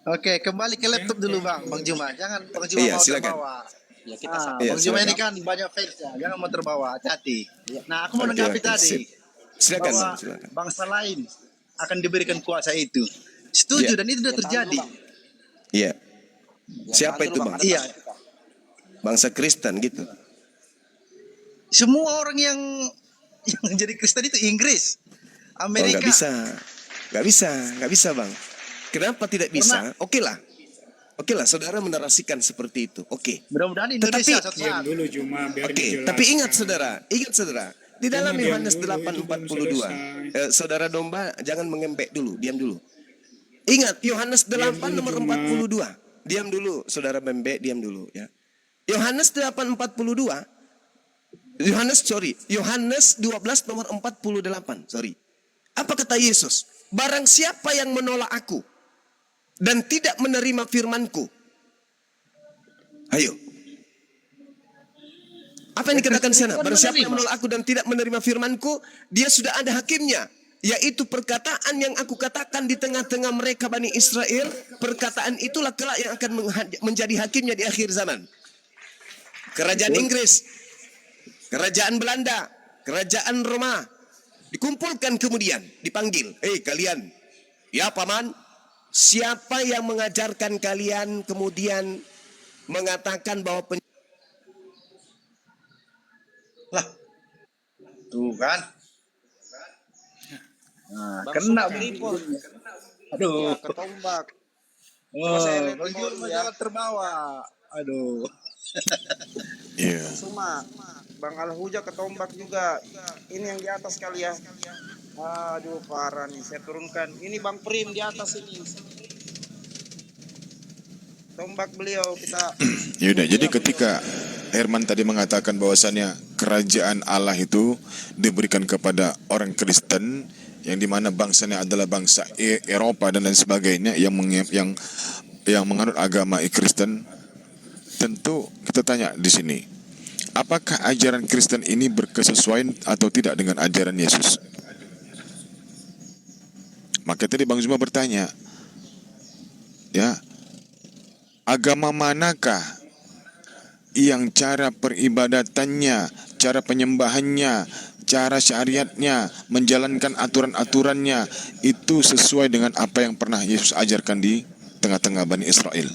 Speaker 12: Oke, kembali ke laptop dulu Bang Juma. Jangan Bang Juma
Speaker 10: Iya,
Speaker 12: mau
Speaker 10: silakan.
Speaker 12: terbawa.
Speaker 6: Ya kita
Speaker 10: Iya,
Speaker 12: Bang Juma
Speaker 10: silakan.
Speaker 12: ini kan banyak fans ya, jangan mau terbawa, hati-hati. Nah, aku mau
Speaker 10: Oke,
Speaker 12: menanggapi
Speaker 10: oke,
Speaker 12: tadi
Speaker 10: sip. Silakan,
Speaker 12: bahwa
Speaker 10: silakan.
Speaker 12: bangsa lain akan diberikan kuasa itu. Setuju,
Speaker 10: Iya.
Speaker 12: dan itu sudah terjadi.
Speaker 10: Iya. Siapa itu Bang?
Speaker 12: Iya,
Speaker 10: Bangsa Kristen gitu.
Speaker 12: semua orang yang jadi Kristen itu Inggris,
Speaker 10: Oh,
Speaker 12: Amerika.
Speaker 10: nggak bisa Bang. Kenapa tidak bisa? Oke lah, saudara menarasikan seperti itu. Oke.
Speaker 12: Mudah-mudahan Indonesia suatu
Speaker 15: Diam
Speaker 12: saat.
Speaker 15: dulu Juma, biar
Speaker 10: Oke,
Speaker 15: dijelaskan.
Speaker 10: tapi ingat saudara, di dalam
Speaker 15: Diam
Speaker 10: Yohanes
Speaker 15: dulu, itu belum
Speaker 10: 8:42,
Speaker 15: selesai.
Speaker 10: saudara domba jangan mengembek dulu, diam dulu. Ingat Yohanes 8
Speaker 15: dulu,
Speaker 10: nomor
Speaker 15: Juma.
Speaker 10: 42. Diam dulu, saudara membek, diam dulu ya. Yohanes 8:42. Yohanes 12 nomor 48, sorry. Apa kata Yesus? Barang siapa yang menolak aku dan tidak menerima firmanku. Ayo. Apa yang dikatakan di sana? Barang siapa yang menolak aku dan tidak menerima firmanku, dia sudah ada hakimnya. Yaitu perkataan yang aku katakan di tengah-tengah mereka Bani Israel. Perkataan itulah kelak yang akan menjadi hakimnya di akhir zaman. Kerajaan Inggris, kerajaan Belanda, kerajaan Roma dikumpulkan kemudian dipanggil. Kalian, ya paman, siapa yang mengajarkan kalian kemudian mengatakan bahwa
Speaker 12: Tuh kan. Nah, kena
Speaker 6: report.
Speaker 12: Aduh.
Speaker 6: Ketombak.
Speaker 12: Oh, Bang Juma jangan terbawa. Aduh.
Speaker 14: Iya.
Speaker 6: Suma, Bang Al-Huja ketombak juga. Ini yang di atas kali ya. Aduh parah nih, saya turunkan. Ini Bang Prim di atas ini. Tombak beliau kita.
Speaker 14: Yaudah, jadi ketika Herman tadi mengatakan bahwasannya kerajaan Allah itu diberikan kepada orang Kristen, yang dimana bangsanya adalah bangsa Eropa dan lain sebagainya yang menganut agama Kristen, tentu kita tanya di sini, apakah ajaran Kristen ini berkesesuaian atau tidak dengan ajaran Yesus? Maka tadi Bang Zuma bertanya, ya, agama manakah yang cara peribadatannya, cara penyembahannya, cara syariatnya, menjalankan aturan-aturannya itu sesuai dengan apa yang pernah Yesus ajarkan di tengah-tengah Bani Israel?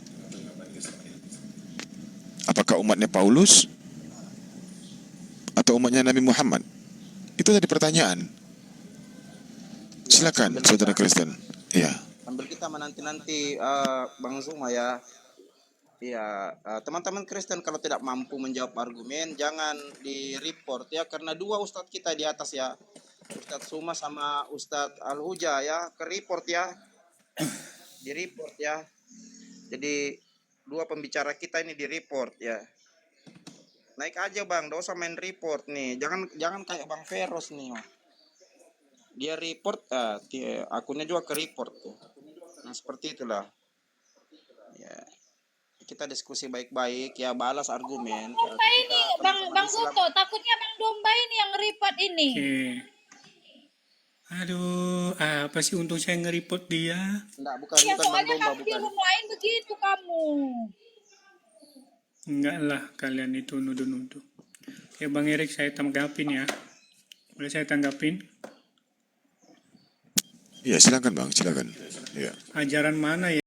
Speaker 14: Apakah umatnya Paulus atau umatnya Nabi Muhammad? Itu tadi pertanyaan. Silakan saudara Kristen. Ya.
Speaker 6: Sambil kita menanti-nanti Bang Zuma ya. Ya, teman-teman Kristen kalau tidak mampu menjawab argumen jangan di-report ya, karena dua ustadz kita di atas ya. Ustadz Suma sama Ustadz Al-Huja ya, ke-report ya. Di-report ya. Jadi dua pembicara kita ini di-report ya. Naik aja Bang, enggak usah main report nih. Jangan kayak Bang Feros nih. Dia report, akunnya juga ke-report tuh. Nah, seperti itulah. Ya. Kita diskusi baik-baik ya, balas argumen.
Speaker 9: Domba ini, Bang Goto, takutnya Bang Domba ini yang report ini.
Speaker 15: Aduh, apa sih untung saya nge-report dia?
Speaker 6: Enggak, bukan
Speaker 9: Ya,
Speaker 6: Bang
Speaker 9: soalnya
Speaker 6: Domba,
Speaker 9: kamu di
Speaker 6: bukan.
Speaker 9: rumah lain begitu kamu.
Speaker 15: Enggak lah, kalian itu nuduh-nuduh. Ya Bang Erik, saya tanggapin ya. Boleh saya tanggapin?
Speaker 14: Ya, silakan Bang, silakan. Ya.
Speaker 15: Ajaran mana ya